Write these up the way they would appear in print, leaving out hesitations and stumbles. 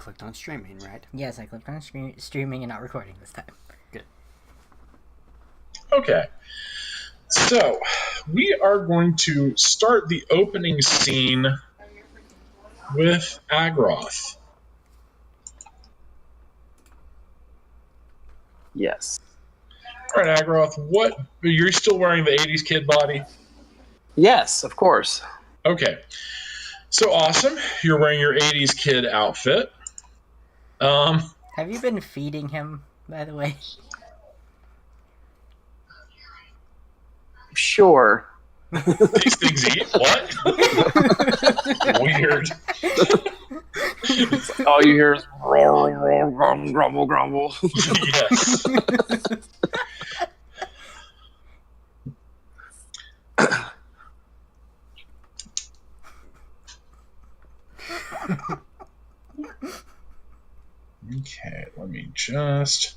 clicked on streaming, right? Yes, I clicked on streaming and not recording this time. Good. Okay. So, we are going to start the opening scene with Agroth. Yes. All right, Agroth, you're still wearing the 80s kid body? Yes, of course. Okay. So awesome. You're wearing your 80s kid outfit. Have you been feeding him, by the way? Sure. These things eat? What? Weird. All you hear is grumble, grumble, grumble. Yes. Okay, let me just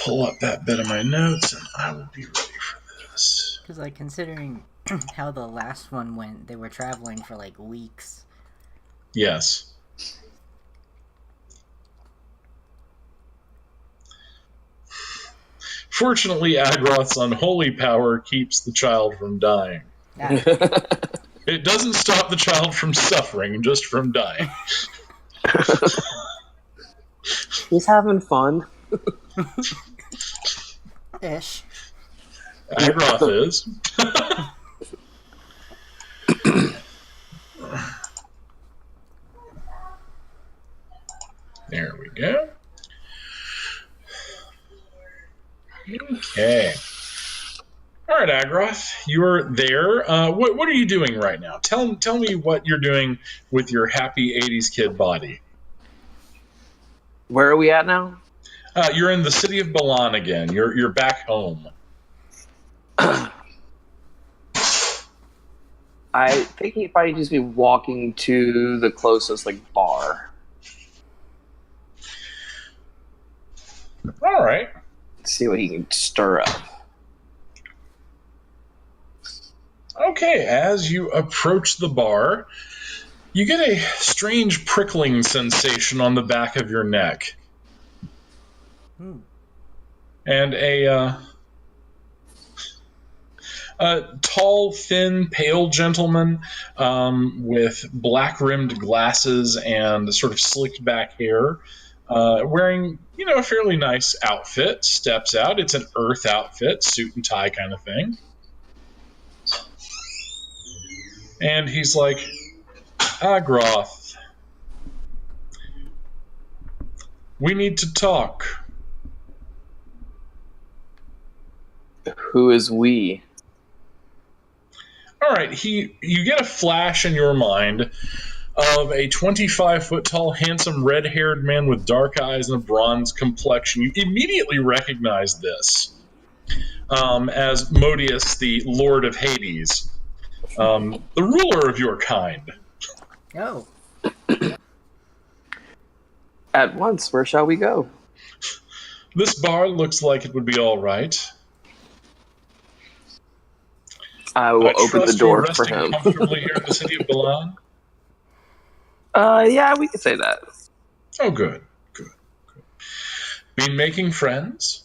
pull up that bit of my notes and I will be ready for this. Because, like, considering how the last one went, they were traveling for, like, weeks. Yes. Fortunately, Agroth's unholy power keeps the child from dying. Ah, It doesn't stop the child from suffering, just from dying. He's having fun. ish. Agroth is. There we go. Okay. All right, Agroth, you're there. What are you doing right now? Tell me what you're doing with your happy 80s kid body. Where are we at now? You're in the city of Balan again. You're back home. I think he'd probably just be walking to the closest bar. All right. See what he can stir up. Okay, as you approach the bar, you get a strange prickling sensation on the back of your neck. And a tall, thin, pale gentleman with black-rimmed glasses and sort of slicked-back hair, wearing, a fairly nice outfit, steps out. It's an Earth outfit, suit and tie kind of thing. And he's like, Agroth, we need to talk. Who is we? All right, you get a flash in your mind of a 25-foot tall, handsome, red-haired man with dark eyes and a bronze complexion. You immediately recognize this as Modius, the Lord of Hades, the ruler of your kind. Oh. At once, where shall we go? This bar looks like it would be all right. I will open the door for resting him. comfortably here in the city of Balan. Yeah, we could say that. Oh, good. Been making friends?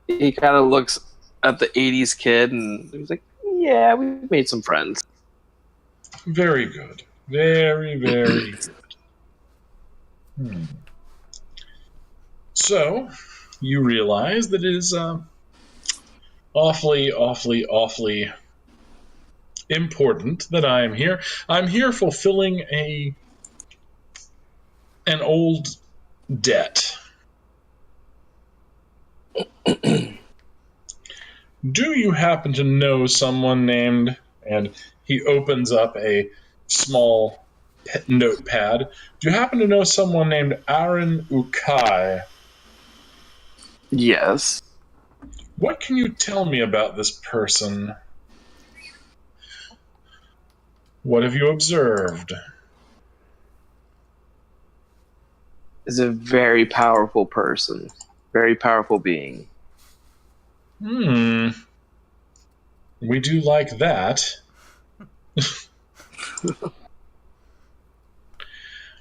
He kind of looks at the 80s kid and he's like, yeah, we've made some friends. Very good. Very, very good. So, you realize that it is awfully important that I am here. I'm here fulfilling an old debt. Do you happen to know someone named, and he opens up a small notepad, do you happen to know someone named Aaron Ukai? Yes. What can you tell me about this person? What have you observed? Is a very powerful person. Very powerful being. We do like that.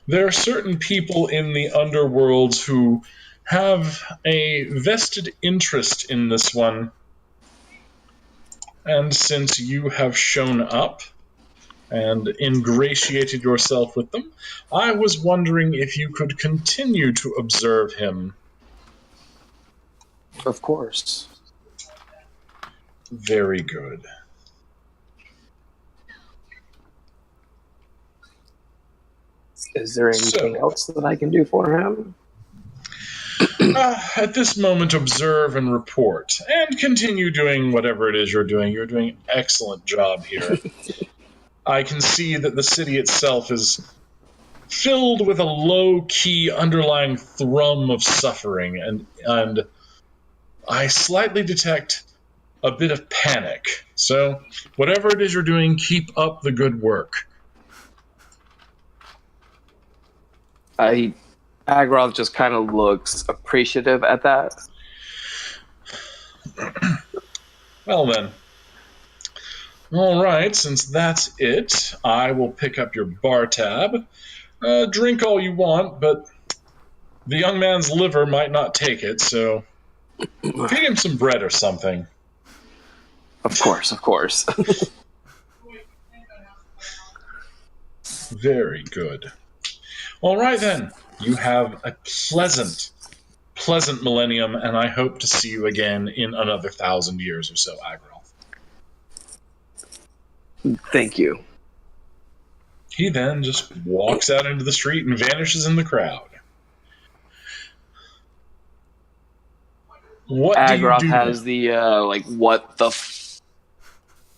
There are certain people in the underworlds who have a vested interest in this one. And since you have shown up and ingratiated yourself with them, I was wondering if you could continue to observe him. Of course. Very good. Is there anything else that I can do for him? At this moment, observe and report, and continue doing whatever it is you're doing. You're doing an excellent job here. I can see that the city itself is filled with a low-key underlying thrum of suffering, and I slightly detect a bit of panic. So, whatever it is you're doing, keep up the good work. Agroth just kind of looks appreciative at that. Well then. Alright, since that's it, I will pick up your bar tab. Drink all you want, but the young man's liver might not take it, so feed him some bread or something. Of course. Very good. Alright then, you have a pleasant millennium, and I hope to see you again in another 1,000 years or so, Agral. Thank you. He then just walks out into the street and vanishes in the crowd. What Agroth do you do? has the what the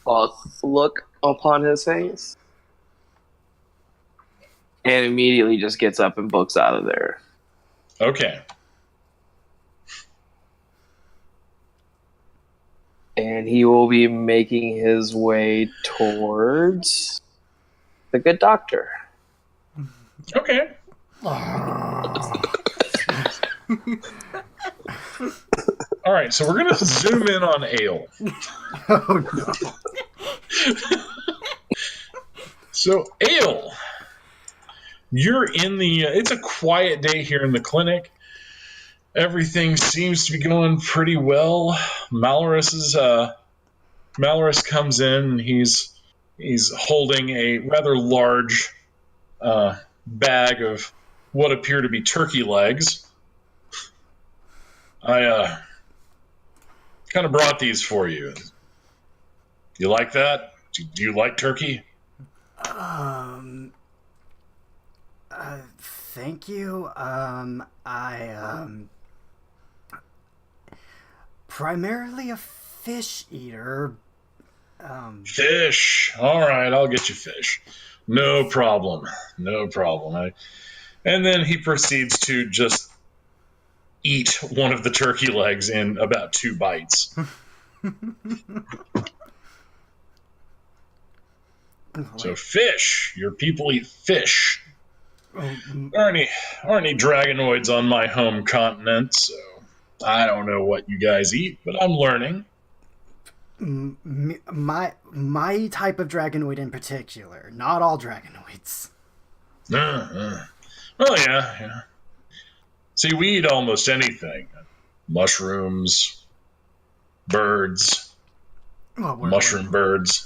fuck look upon his face, and immediately just gets up and books out of there. Okay. And he will be making his way towards the good doctor. Okay. All right, so we're going to zoom in on Ale. Oh, no. So, Ale, you're in the... it's a quiet day here in the clinic. Everything seems to be going pretty well. Malorus comes in, and he's holding a rather large bag of what appear to be turkey legs. I kind of brought these for you. You like that? Do you like turkey? Thank you. Primarily a fish eater. Fish. All right, I'll get you fish. No problem. And then he proceeds to just eat one of the turkey legs in about 2 bites. So fish. Your people eat fish. There aren't any dragonoids on my home continent, so I don't know what you guys eat, but I'm learning. My type of dragonoid in particular. Not all dragonoids. Well, yeah. See, we eat almost anything. Mushrooms, birds, mushroom birds.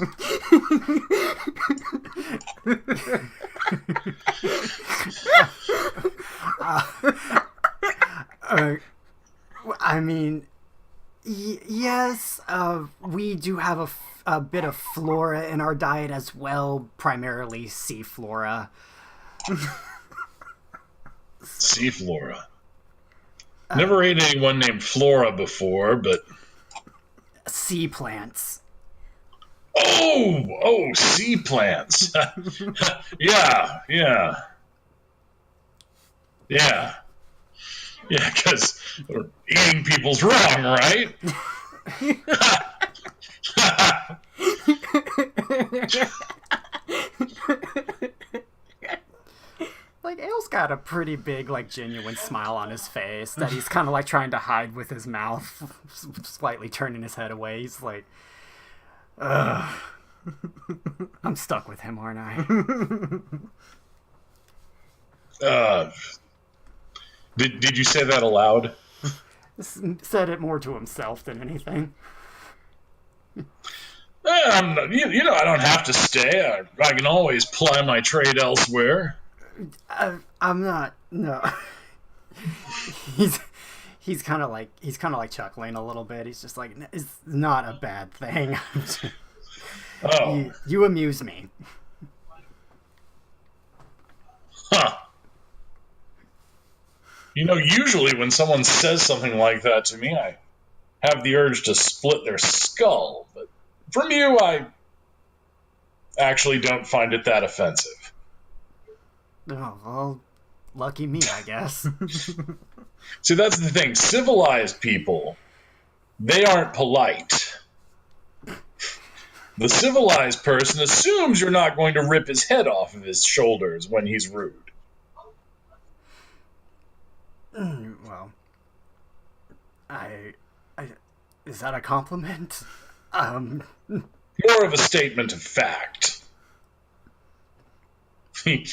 I mean, yes, we do have a bit of flora in our diet as well, primarily sea flora. Sea flora. Never ate anyone named Flora before, but... Sea plants. Oh, sea plants. Yeah. Yeah, because eating people's wrong, right? Like, Ale's got a pretty big, like, genuine smile on his face that he's kind of, like, trying to hide with his mouth, slightly turning his head away. He's like, ugh. I'm stuck with him, aren't I? Did you say that aloud? Said it more to himself than anything. I don't have to stay. I can always ply my trade elsewhere. I'm not. No. he's he's kind of like chuckling a little bit. He's just like, it's not a bad thing. Oh, you amuse me. huh. Usually when someone says something like that to me, I have the urge to split their skull. But from you, I actually don't find it that offensive. Oh, well, lucky me, I guess. See, that's the thing. Civilized people, they aren't polite. The civilized person assumes you're not going to rip his head off of his shoulders when he's rude. Well, I is that a compliment? More of a statement of fact. He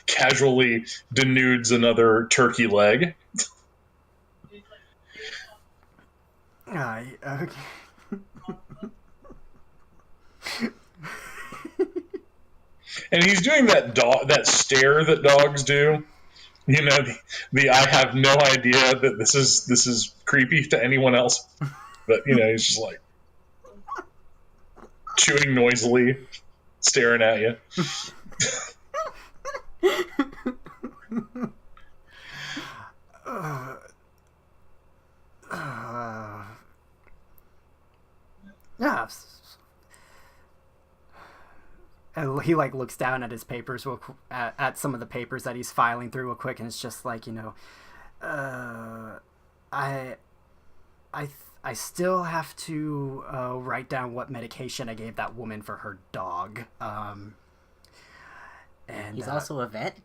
casually denudes another turkey leg. Okay. And he's doing that stare that dogs do. The I have no idea that this is creepy to anyone else. But he's just like chewing noisily, staring at you. Yeah. And he looks down at his papers, at some of the papers that he's filing through real quick, and it's just like, I still have to write down what medication I gave that woman for her dog. And He's also a vet?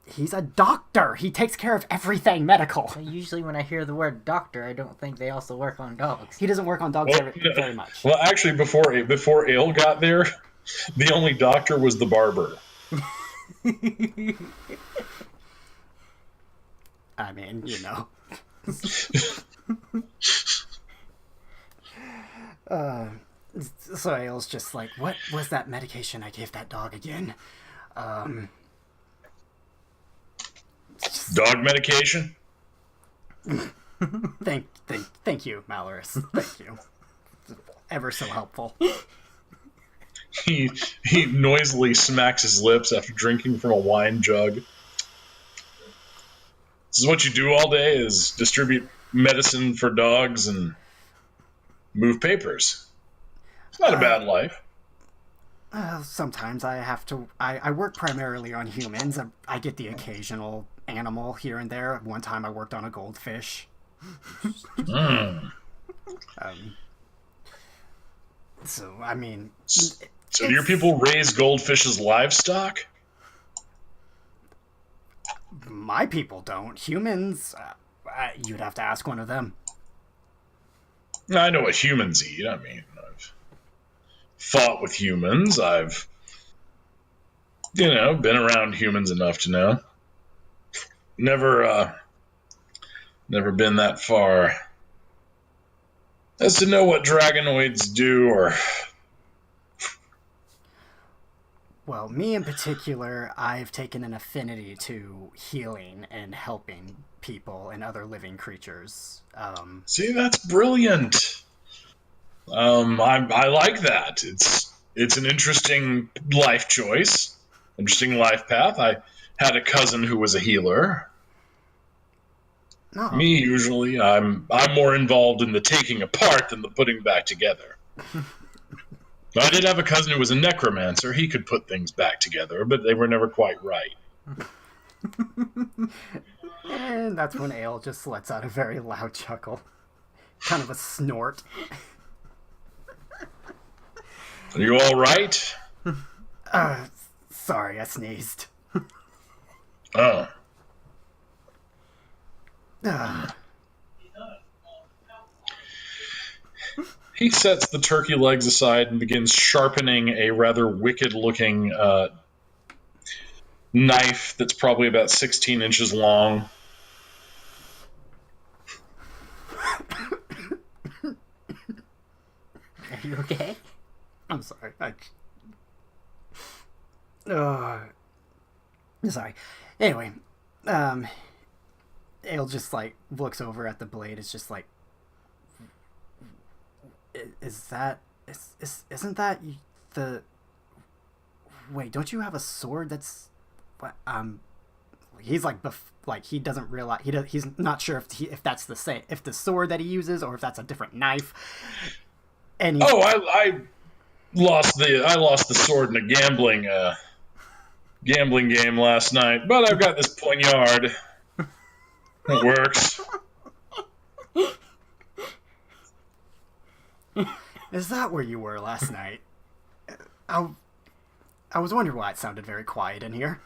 he's a doctor. He takes care of everything medical. Usually when I hear the word doctor, I don't think they also work on dogs. He doesn't work on dogs very much. Well, actually, before Ale got there, the only doctor was the barber. I mean, So Ale's just like, what was that medication I gave that dog again? Dog medication? Thank you, Malorus. Thank you. Ever so helpful. He noisily smacks his lips after drinking from a wine jug. This is what you do all day, is distribute medicine for dogs and move papers. It's not a bad life. Sometimes I have to. I work primarily on humans. I get the occasional animal here and there. One time I worked on a goldfish. So, I mean... So do your people raise goldfish as livestock? My people don't. Humans, you'd have to ask one of them. I know what humans eat. I mean, I've fought with humans. I've, been around humans enough to know. Never been that far as to know what dragonoids do or... Well, me in particular, I've taken an affinity to healing and helping people and other living creatures. See, that's brilliant. I like that. It's an interesting life choice, interesting life path. I had a cousin who was a healer. No. Me, usually, I'm more involved in the taking apart than the putting back together. I did have a cousin who was a necromancer. He could put things back together, but they were never quite right. And that's when Ale just lets out a very loud chuckle. Kind of a snort. Are you all right? Sorry, I sneezed. Oh. He sets the turkey legs aside and begins sharpening a rather wicked-looking knife that's probably about 16 inches long. Are you okay? I'm sorry. Sorry. Anyway, Ale just like looks over at the blade. It's just like, isn't that the? Wait, don't you have a sword? That's what he's like. Like he doesn't realize he's not sure if that's the same, if the sword that he uses or if that's a different knife. And I lost the sword in a gambling game last night, but I've got this poignard. It works. Is that where you were last night? I was wondering why it sounded very quiet in here.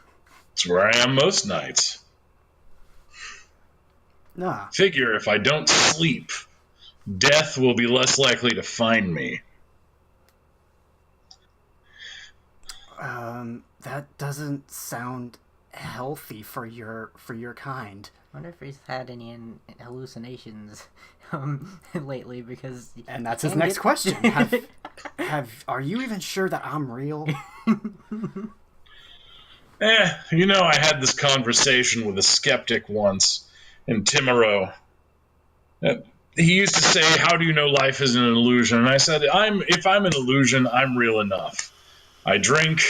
It's where I am most nights. Nah. Figure if I don't sleep, death will be less likely to find me. That doesn't sound healthy for your kind. I wonder if he's had any hallucinations lately, because... And that's his next question. Are you even sure that I'm real? I had this conversation with a skeptic once in Timaro. He used to say, "How do you know life isn't an illusion?" And I said, if I'm an illusion, I'm real enough. I drink,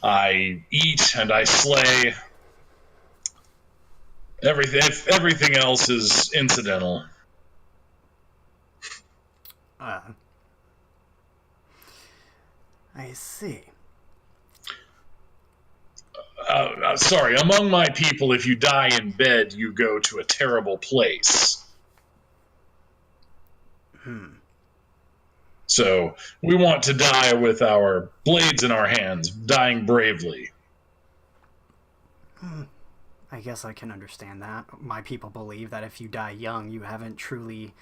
I eat, and I slay. Everything else is incidental. I see. Sorry, among my people, if you die in bed, you go to a terrible place. So we want to die with our blades in our hands, dying bravely. I guess I can understand that. My people believe that if you die young, you haven't truly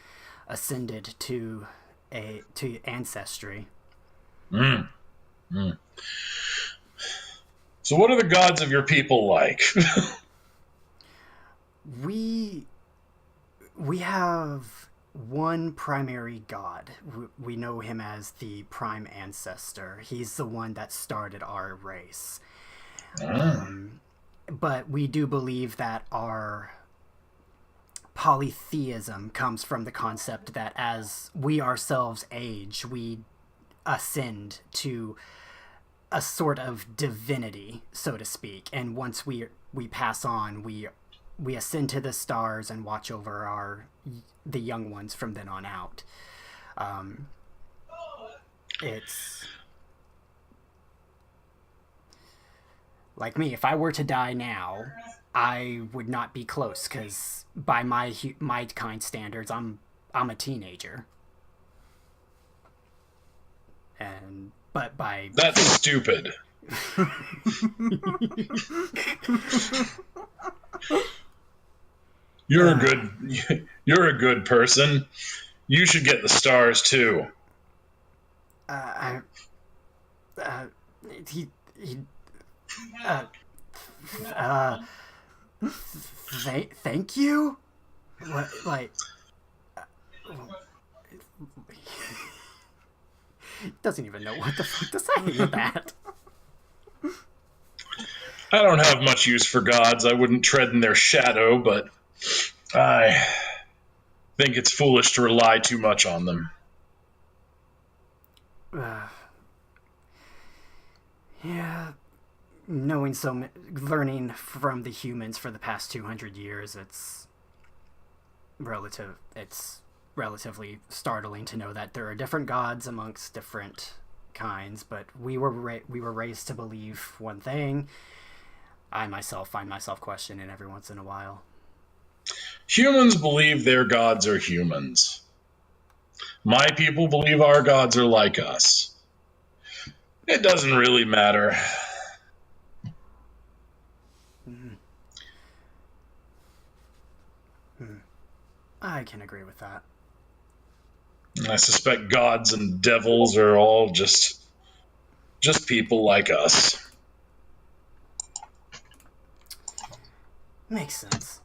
ascended to ancestry. So what are the gods of your people like? We have one primary god. We know him as the Prime Ancestor. He's the one that started our race. But we do believe that our polytheism comes from the concept that as we ourselves age, we ascend to a sort of divinity, so to speak. And once we pass on, we ascend to the stars and watch over the young ones from then on out. It's like me. If I were to die now, I would not be close, because by my kind standards, I'm a teenager. But by That's stupid. You're a good person. You should get the stars too. Thank you. What, like? Doesn't even know what the fuck to say with that. I don't have much use for gods. I wouldn't tread in their shadow, but I think it's foolish to rely too much on them. Yeah, learning from the humans for the past 200 years, it's relatively startling to know that there are different gods amongst different kinds, but we were raised to believe one thing. I myself find myself questioning every once in a while. Humans believe their gods are humans. My people believe our gods are like us. It doesn't really matter. I can agree with that. I suspect gods and devils are all just people like us. Makes sense.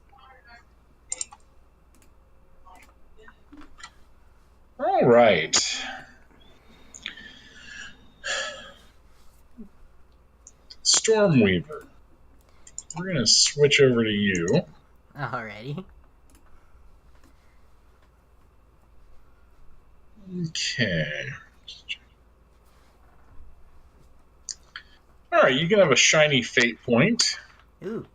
All right. Stormweaver. We're going to switch over to you. Alrighty. Okay. All right, you can have a shiny fate point. Ooh.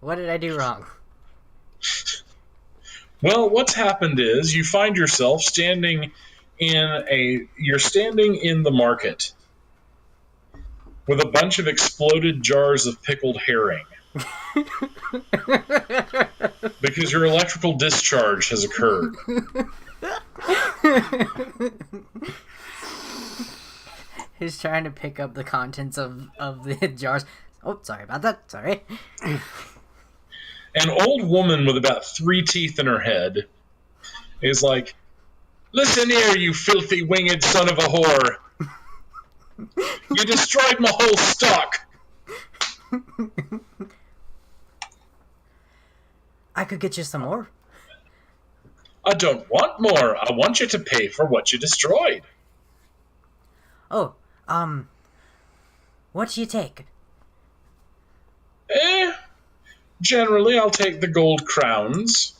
What did I do wrong? Well, what's happened is you find yourself standing in the market with a bunch of exploded jars of pickled herring because your electrical discharge has occurred. He's trying to pick up the contents of the jars. Oh, sorry about that. Sorry. An old woman with about 3 teeth in her head is like, "Listen here, you filthy winged son of a whore. You destroyed my whole stock." I could get you some more. I don't want more. I want you to pay for what you destroyed. Oh, what do you take? Generally, I'll take the gold crowns.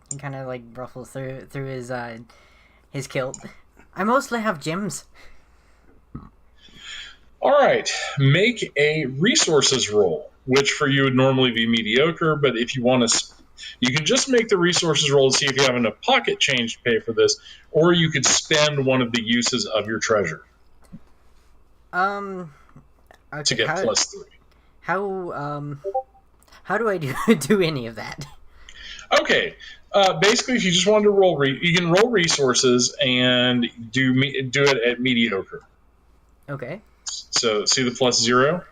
He kind of like ruffles through his kilt. I mostly have gems. All right, make a resources roll, which for you would normally be mediocre, but if you want to, you can just make the resources roll to see if you have enough pocket change to pay for this, or you could spend one of the uses of your treasure Okay, to get +3. How do I do any of that? Okay, basically, if you just wanted to roll, you can roll resources and do it at mediocre. Okay. So see the +0.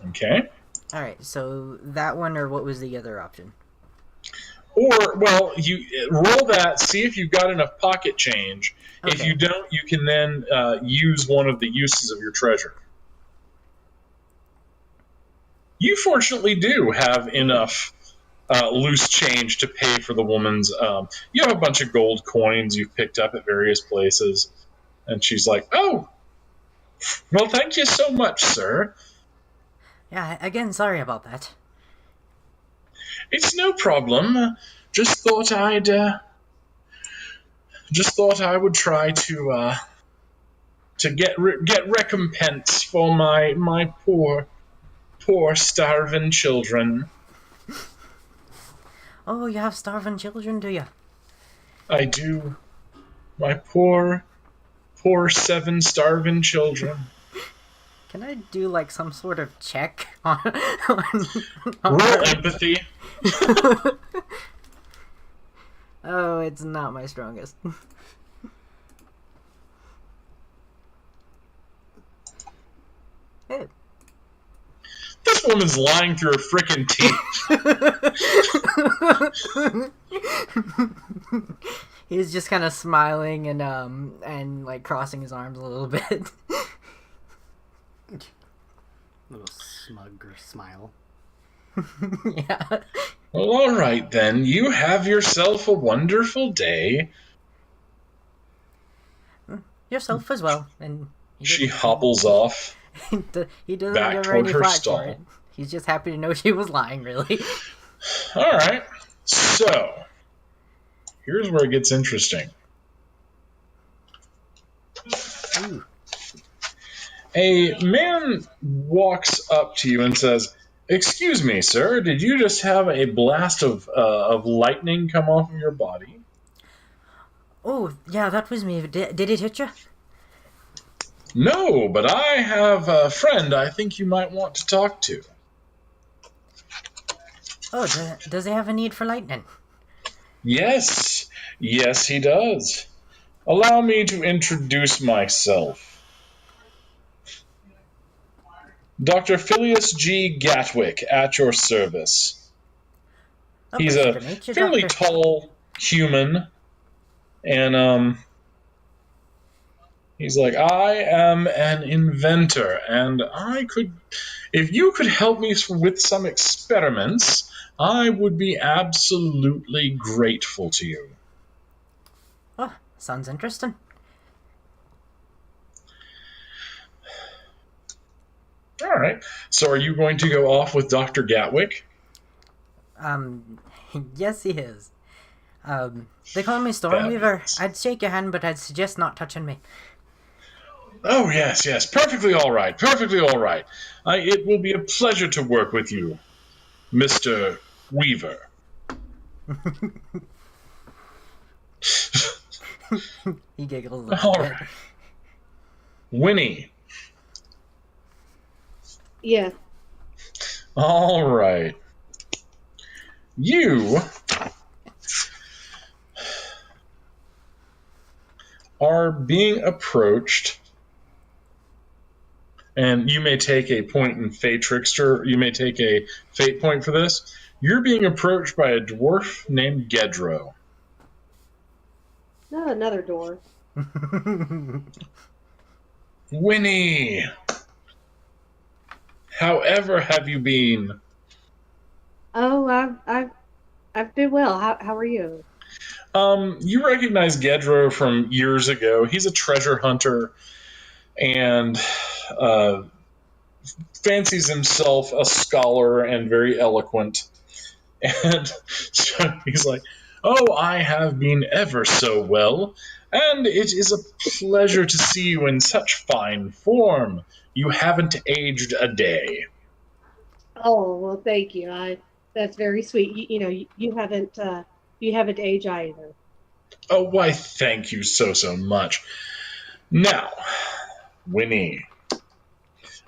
Okay. All right. So that one, or what was the other option? Or, well, you roll that, see if you've got enough pocket change. Okay. If you don't, you can then use one of the uses of your treasure. You fortunately do have enough loose change to pay for the woman's. You have a bunch of gold coins you've picked up at various places. And she's like, "Oh, well, thank you so much, sir. Yeah. Again, sorry about that. It's no problem. Just thought I would try to get recompense for my poor starving children." Oh, you have starving children, do you? I do. My poor 7 starving children. Can I do like some sort of check on Roll empathy. Oh, it's not my strongest. Hey. This woman's lying through her frickin' teeth. He's just kind of smiling and like crossing his arms a little bit. Little smug smile. Yeah. Well, all right then. You have yourself a wonderful day. Yourself as well. And She hobbles off. he doesn't back give her toward any her flack stall. for it. He's just happy to know she was lying, really. All right. So, here's where it gets interesting. Ooh. A man walks up to you and says, "Excuse me, sir, did you just have a blast of lightning come off of your body?" Oh, yeah, that was me. Did it hit you? "No, but I have a friend I think you might want to talk to." Oh, does he have a need for lightning? Yes, he does. Allow me to introduce myself. Dr. Phileas G. Gatwick, at your service. He's pleasure a to meet you, fairly Doctor. tall human, and he's like, I am an inventor, and if you could help me with some experiments, I would be absolutely grateful to you. Oh, sounds interesting. All right. So are you going to go off with Dr. Gatwick? Yes, he is. They call me Stormweaver. Fabulous. I'd shake your hand, but I'd suggest not touching me. Oh, yes, yes. Perfectly all right. Perfectly all right. It will be a pleasure to work with you, Mr. Weaver. He giggles a little All bit. right. Winnie. Yeah. All right. You are being approached, and you may take a point in Fate Trickster. You may take a fate point for this. You're being approached by a dwarf named Gedro. No, another door. Winnie, however have you been? Oh, I've been well. How are you? You recognize Gedro from years ago. He's a treasure hunter and fancies himself a scholar and very eloquent. And so he's like, oh, I have been ever so well, and it is a pleasure to see you in such fine form. You haven't aged a day. Oh, well, thank you. That's very sweet. You haven't aged either. Oh, why, thank you so much. Now, Winnie,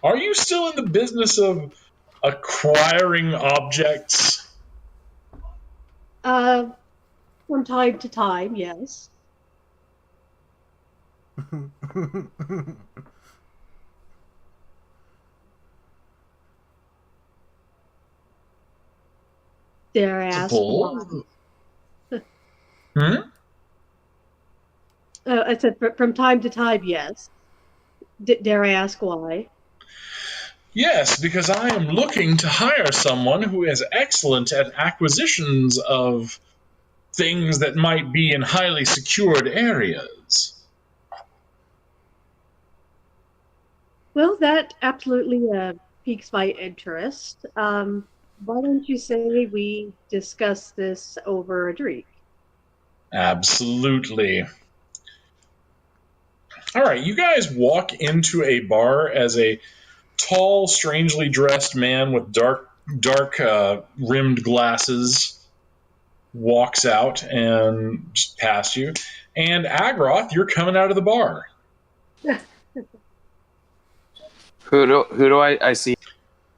are you still in the business of acquiring objects? Uh, from time to time, yes. Dare I ask why? Possible. Hmm? I said from time to time, yes. Dare I ask why? Yes, because I am looking to hire someone who is excellent at acquisitions of things that might be in highly secured areas. Well, that absolutely piques my interest. Why don't you say we discuss this over a drink? Absolutely. All right, you guys walk into a bar as a tall, strangely dressed man with dark rimmed glasses walks out and just past you. And Agroth, you're coming out of the bar. Who do I see?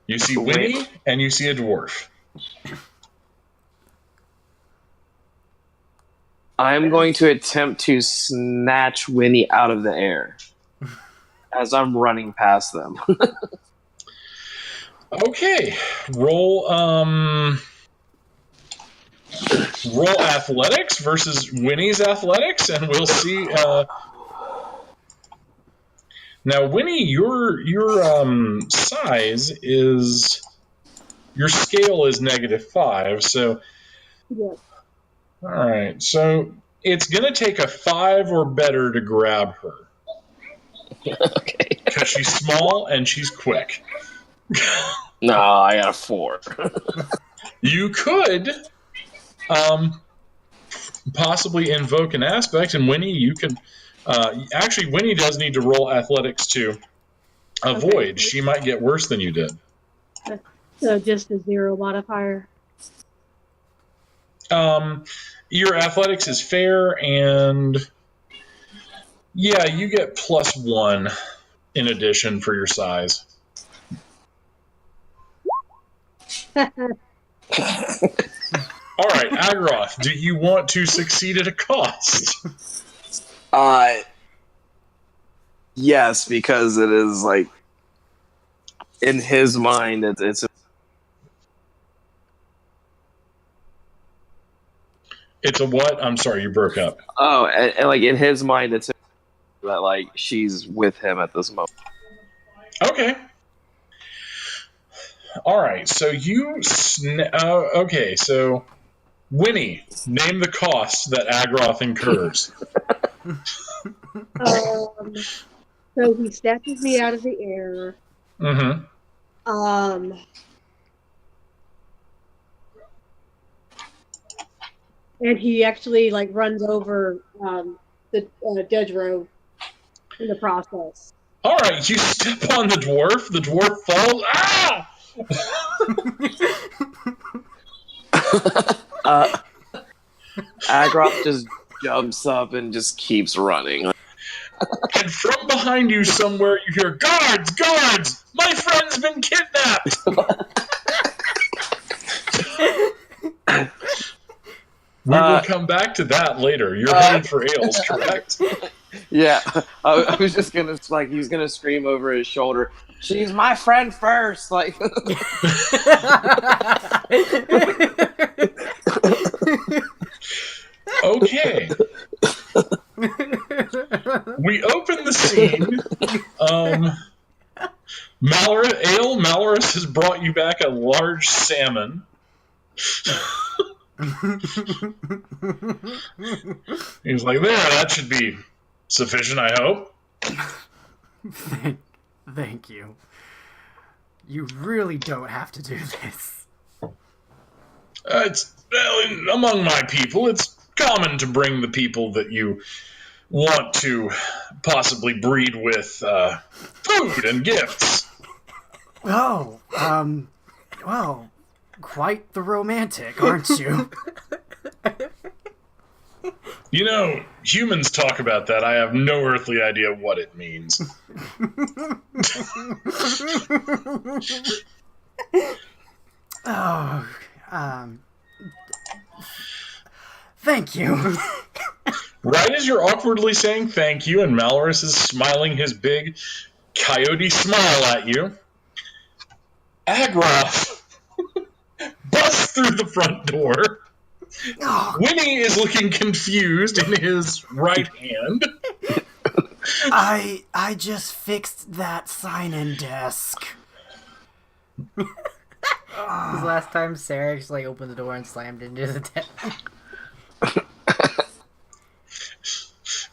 You see Wait. Winnie and you see a dwarf. I'm going to attempt to snatch Winnie out of the air as I'm running past them. Okay, roll athletics versus Winnie's athletics, and we'll see. Now, Winnie, your size is your scale is -5, so Yes. all right, so it's gonna take a 5 or better to grab her Okay. because she's small and she's quick. No, I got a 4. You could possibly invoke an aspect, and Winnie, you can. Actually, Winnie does need to roll athletics to avoid. Okay. She might get worse than you did. So just a 0 modifier. Your athletics is fair, and yeah, you get +1 in addition for your size. All right, Agroth, do you want to succeed at a cost? Yes, because it is like in his mind, it's It's a what? I'm sorry, you broke up. Oh, and like in his mind, it's that like she's with him at this moment. Okay. All right. So okay. So Winnie, name the cost that Agroth incurs. So he snatches me out of the air. Mm-hmm. And he actually like runs over the Dedro in the process. All right, you step on the dwarf. The dwarf falls. Ah! Agroth just jumps up and just keeps running. And from behind you somewhere, you hear, "Guards! Guards! My friend's been kidnapped!" We will come back to that later. You're headed for Ailes, correct? Yeah, I was just gonna like he was gonna scream over his shoulder. She's my friend first, like. Okay. We open the scene. Malorus has brought you back a large salmon. He's like, there, that should be sufficient, I hope. Thank you. You really don't have to do this. Among my people, it's common to bring the people that you want to possibly breed with food and gifts. Oh, well, quite the romantic, aren't you? You know, humans talk about that. I have no earthly idea what it means. Oh, thank you. Right as you're awkwardly saying thank you, and Malorus is smiling his big coyote smile at you, Agroth busts through the front door. Oh. Winnie is looking confused in his right hand. I just fixed that sign-in desk. Because last time Sarah just like opened the door and slammed into the desk.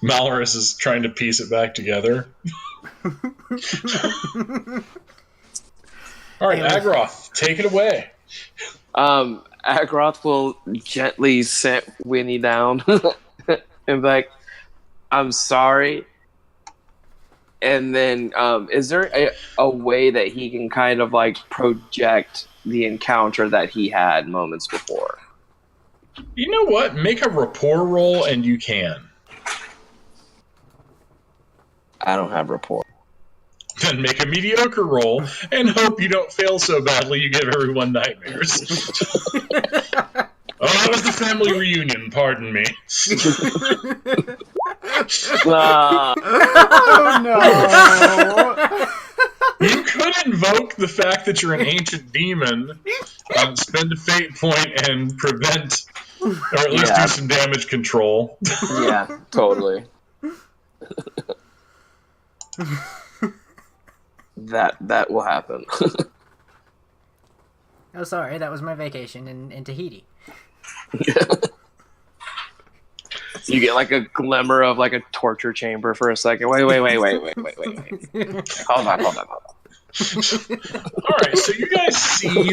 Malorus is trying to piece it back together. All right, Agroth, take it away. Agroth will gently set Winnie down and be like, I'm sorry. And then, is there a way that he can kind of like project the encounter that he had moments before? You know what? Make a rapport roll and you can. I don't have rapport. Then make a mediocre roll and hope you don't fail so badly you give everyone nightmares. Oh, that was the family reunion, pardon me. Oh no! You could invoke the fact that you're an ancient demon, spend a fate point, and prevent, or at least do some damage control. Yeah, totally. That will happen. Oh, sorry, that was my vacation in Tahiti. You get like a glimmer of like a torture chamber for a second. Wait. Hold on. All right, so you guys see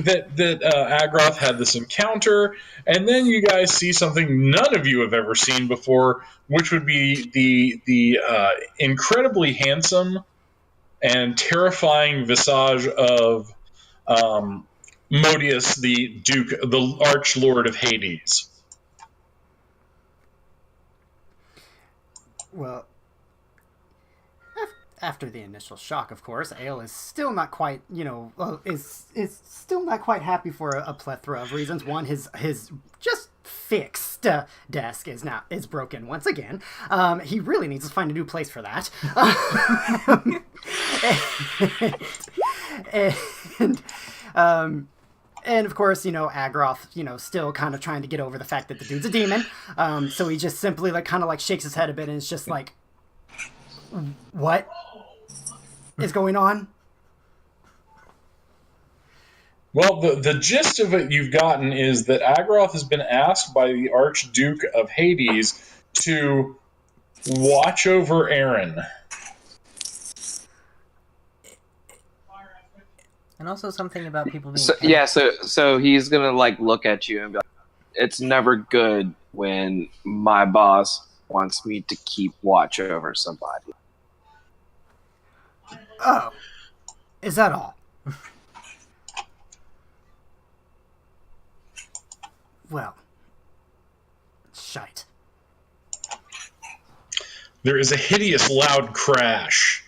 that Agroth had this encounter, and then you guys see something none of you have ever seen before, which would be the incredibly handsome and terrifying visage of Modius, the Duke, the Arch Lord of Hades. Well, after the initial shock, of course, Ale is still not quite, is still not quite happy for a plethora of reasons. One, his just fixed desk is broken once again. He really needs to find a new place for that. And of course, Agroth, still kind of trying to get over the fact that the dude's a demon. So he just simply kind of shakes his head a bit and it's just like, what is going on? Well, the gist of it you've gotten is that Agroth has been asked by the Archduke of Hades to watch over Aaron. And also something about people being... So he's going to look at you and be like, it's never good when my boss wants me to keep watch over somebody. Oh. Is that all? Well, shite. There is a hideous loud crash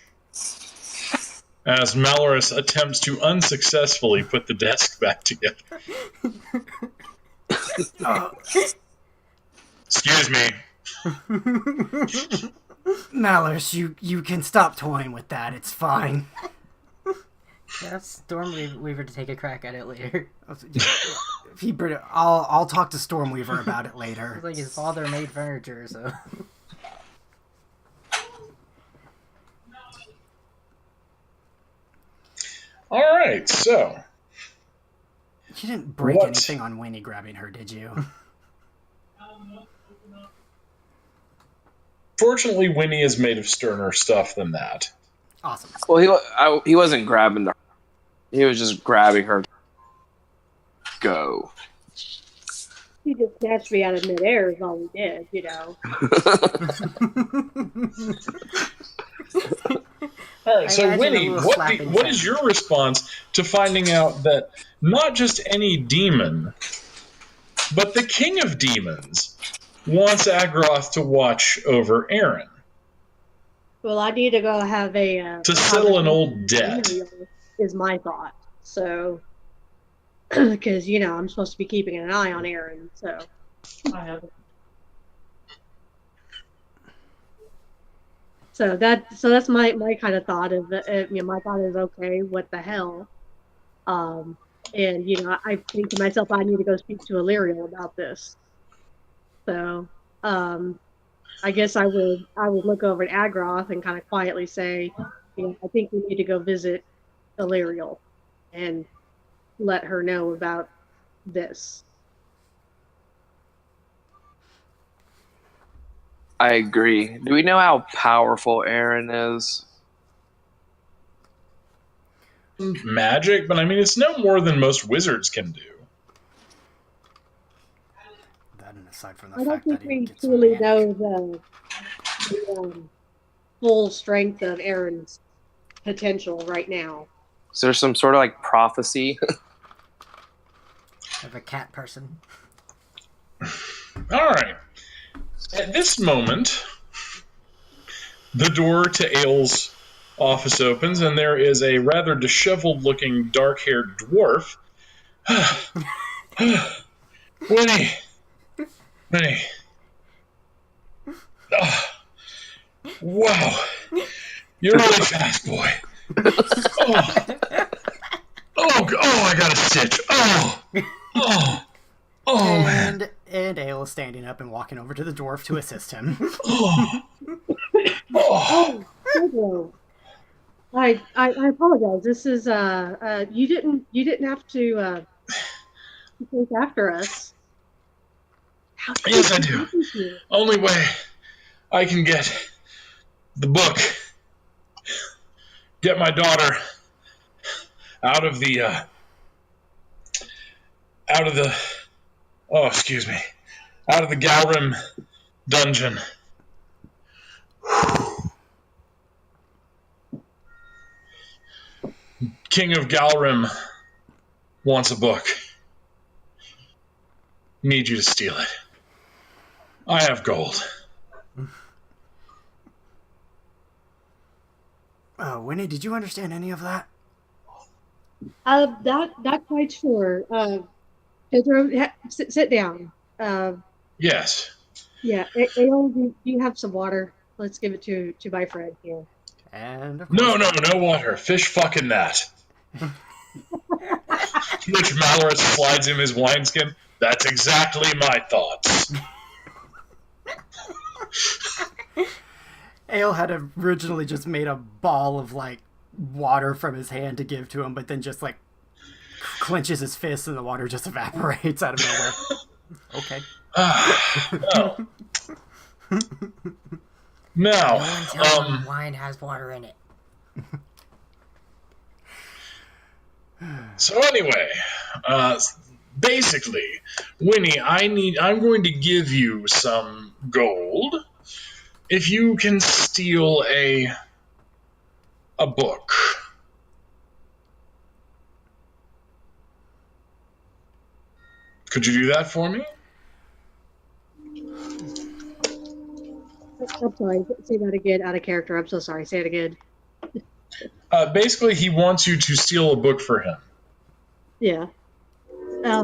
as Malorus attempts to unsuccessfully put the desk back together. Excuse me. Malorus, you can stop toying with that. It's fine. Ask Stormweaver to take a crack at it later. I'll talk to Stormweaver about it later. It's like his father made furniture, so... Alright, so... You didn't break anything on Winnie grabbing her, did you? Fortunately, Winnie is made of sterner stuff than that. Awesome. Well, he wasn't grabbing her. He was just grabbing her. Go. He just snatched me out of midair is all he did, All right, so Winnie, what is your response to finding out that not just any demon, but the king of demons wants Agroth to watch over Aaron? Well, I need to go have a... to settle an old debt. Is my thought. So, because, I'm supposed to be keeping an eye on Aaron, so I have... So that's my kind of thought of my thought is, okay, what the hell? And I think to myself, I need to go speak to Illyriel about this. So I guess I would look over at Agroth and kind of quietly say, I think we need to go visit Illyriel and let her know about this. I agree. Do we know how powerful Aaron is? Magic, but I mean, it's no more than most wizards can do. That and aside from I the don't fact that think he we gets truly manic. know the full strength of Aaron's potential right now. Is there some sort of prophecy? Of a cat person. All right. At this moment, the door to Aile's office opens, and there is a rather disheveled-looking, dark-haired dwarf. Winnie! Wow! You're really fast, boy. I got a stitch. Man. And Ale is standing up and walking over to the dwarf to assist him. Pedro. I apologize. This is you didn't have to take after us. Yes, I do. Only way I can get the book, get my daughter out of the Galrim dungeon. King of Galrim wants a book. Need you to steal it. I have gold. Winnie, did you understand any of that? Not quite sure. Pedro, sit down. Yes. Yeah, Ale, do you have some water? Let's give it to my friend here. And No water. Fish fucking that. Which Malorus slides him his wineskin. That's exactly my thoughts. Ale had originally just made a ball of like water from his hand to give to him, but then just like clenches his fist and the water just evaporates out of nowhere. Okay. Well, now, No one tell him wine has water in it. So anyway, basically, Winnie, I'm going to give you some gold if you can steal a book. Could you do that for me? I'm sorry. Say that again. Out of character. I'm so sorry. Say it again. Basically, he wants you to steal a book for him. Yeah. So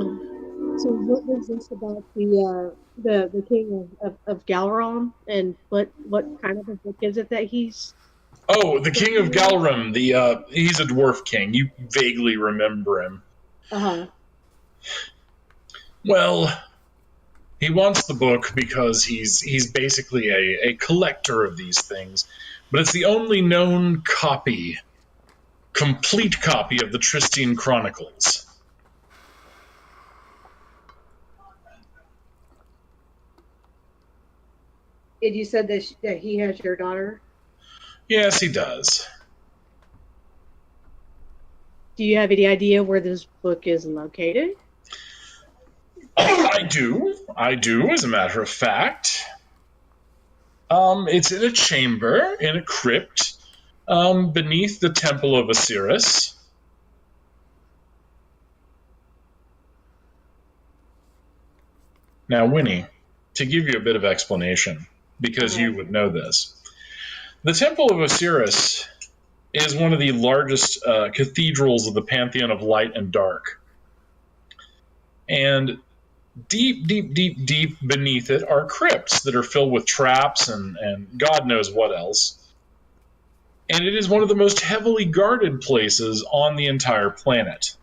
what was this about the king of Galaron, and what kind of a book is it that he's? Oh, the King of Galram. He's a dwarf king. You vaguely remember him. Uh-huh. Well, he wants the book because he's basically a collector of these things, but it's the only known complete copy of the Tristine Chronicles. And you said that he has your daughter. Yes, he does. Do you have any idea where this book is located? I do, as a matter of fact. It's in a chamber, in a crypt, beneath the Temple of Osiris. Now, Winnie, to give you a bit of explanation, because you would know this, the Temple of Osiris is one of the largest cathedrals of the pantheon of light and dark. And deep beneath it are crypts that are filled with traps and God knows what else. And it is one of the most heavily guarded places on the entire planet.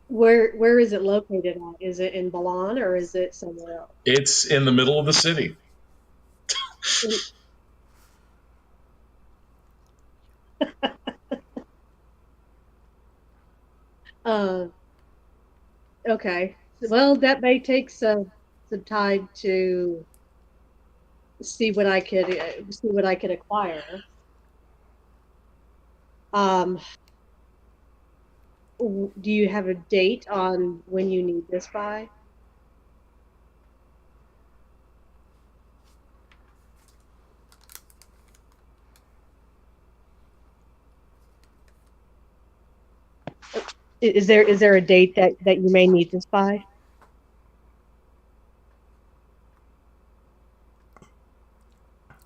Where is it located at? Is it in Balan or is it somewhere else? It's in the middle of the city. Okay. Well, that may take some time to see what I could acquire. Do you have a date on when you need this by? Is there a date that you may need this by?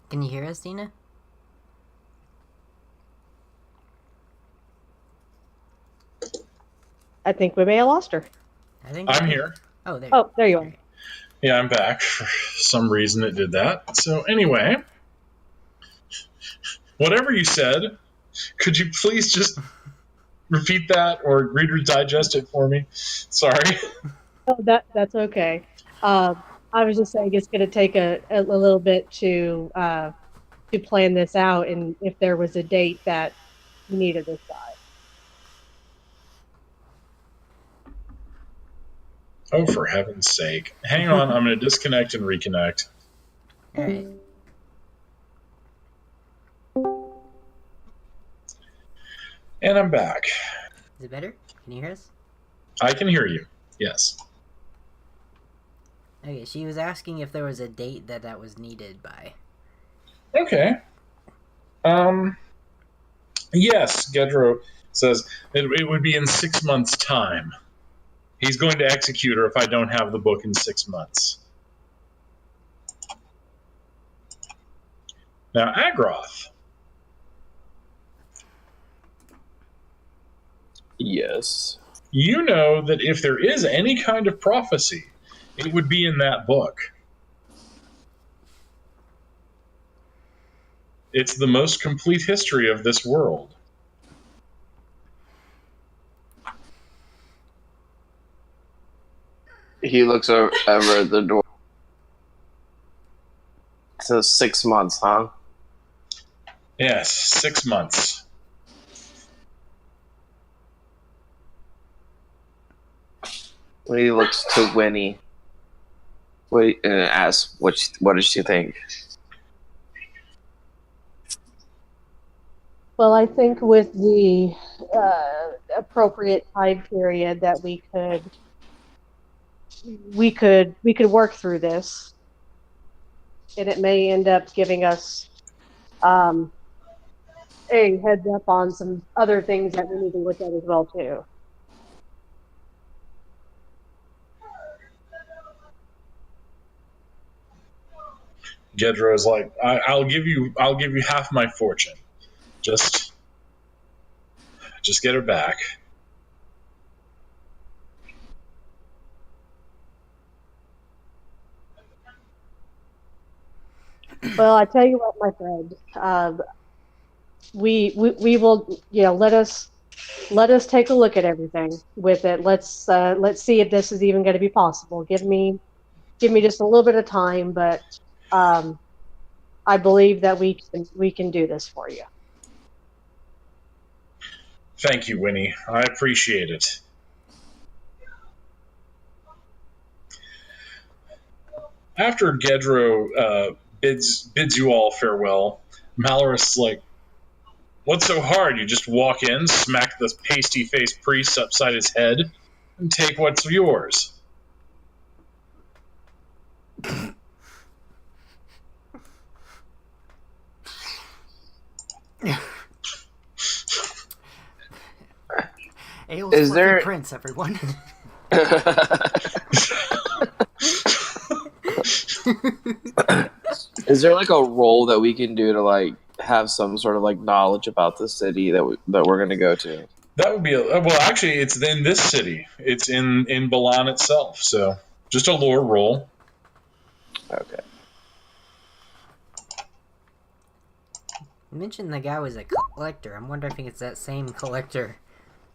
Can you hear us, Dina? I think we may have lost her. I'm here. Oh, there. Oh, there you are. Yeah, I'm back. For some reason it did that. So anyway, whatever you said, could you please just repeat that or Reader's Digest it for me? Sorry. Oh, that's okay. I was just saying it's going to take a little bit to plan this out, and if there was a date that you needed this by. Oh, for heaven's sake. Hang on, I'm going to disconnect and reconnect. All right. And I'm back. Is it better? Can you hear us? I can hear you. Yes. Okay, she was asking if there was a date that was needed by. Okay. Yes, Gedro says it would be in 6 months' time. He's going to execute her if I don't have the book in 6 months. Now, Agroth. Yes. You know that if there is any kind of prophecy, it would be in that book. It's the most complete history of this world. He looks over at the door. So 6 months, huh? Yes, 6 months. When he looks to Winnie, and asks, what does she think? Well, I think with the appropriate time period that we could work through this, and it may end up giving us a heads up on some other things that we need to look at as well too. Gedra is like, I'll give you half my fortune. Just get her back. Well, I tell you what, my friend, we will, let us take a look at everything with it. Let's see if this is even going to be possible. Give me just a little bit of time, but I believe that we can do this for you. Thank you, Winnie. I appreciate it. After Gedro bids you all farewell, Malorus is like, what's so hard? You just walk in, smack the pasty-faced priest upside his head, and take what's yours. Ale's Is fluffy there- prince, everyone. Is there like a role that we can do to like have some sort of like knowledge about the city that we're gonna go to? That would be well. Actually, it's in this city. It's in Balan itself. So just a lore roll. Okay. You mentioned the guy was a collector. I'm wondering if it's that same collector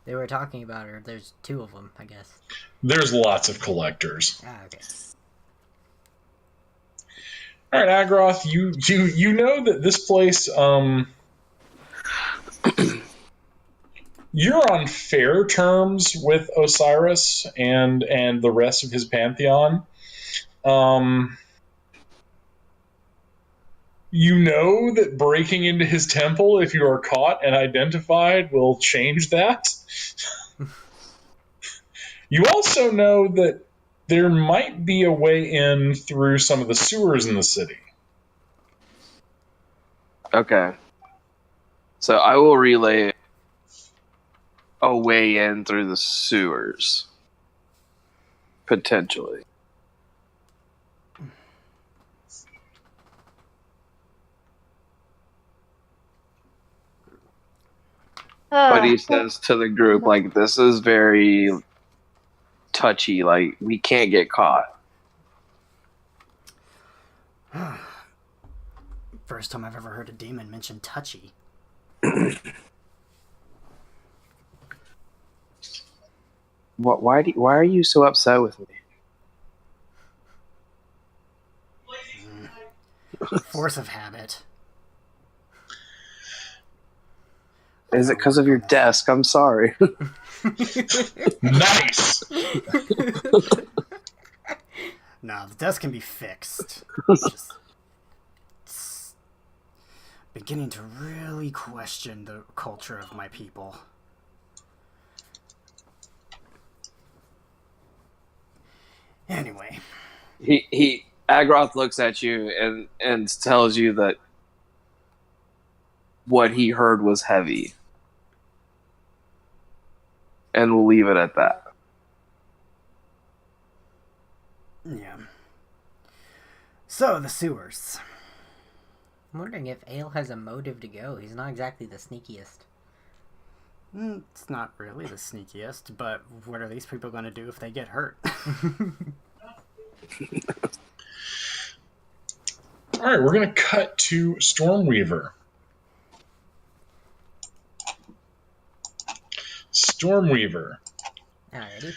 they were talking about, or there's two of them, I guess. There's lots of collectors. Ah, okay. All right, Agroth, you know that this place, you're on fair terms with Osiris and the rest of his pantheon. You know that breaking into his temple, if you are caught and identified, will change that. You also know that there might be a way in through some of the sewers in the city. Okay. So I will relay a way in through the sewers. Potentially. But he says to the group, like, this is very touchy. Like, we can't get caught. First time I've ever heard a demon mention touchy. Why are you so upset with me? Force of habit. Is it because of your desk? I'm sorry. Nice! No, the desk can be fixed. It's beginning to really question the culture of my people. Anyway. Agroth looks at you and tells you that what he heard was heavy. And we'll leave it at that. Yeah. So, the sewers. I'm wondering if Ale has a motive to go. He's not exactly the sneakiest. It's not really the sneakiest, but what are these people going to do if they get hurt? All right, we're going to cut to Stormweaver. Stormweaver. Alrighty.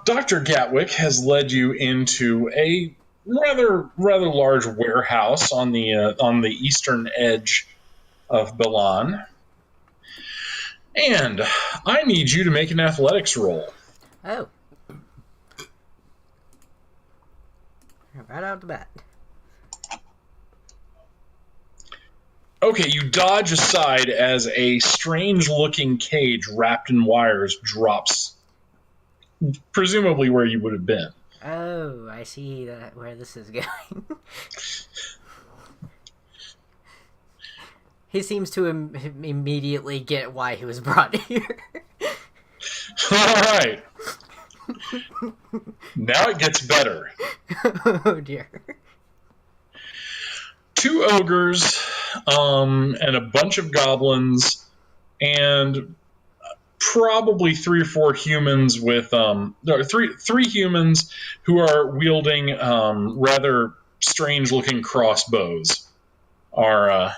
Dr. Gatwick has led you into a rather large warehouse on the eastern edge of Balan. And I need you to make an athletics roll. Oh. Right out the bat. Okay, you dodge aside as a strange-looking cage wrapped in wires drops, presumably where you would have been. Oh, I see where this is going. He seems to immediately get why he was brought here. All right. Now it gets better. Oh, dear. 2 ogres, and a bunch of goblins, and probably 3 or 4 humans with three humans who are wielding rather strange-looking crossbows are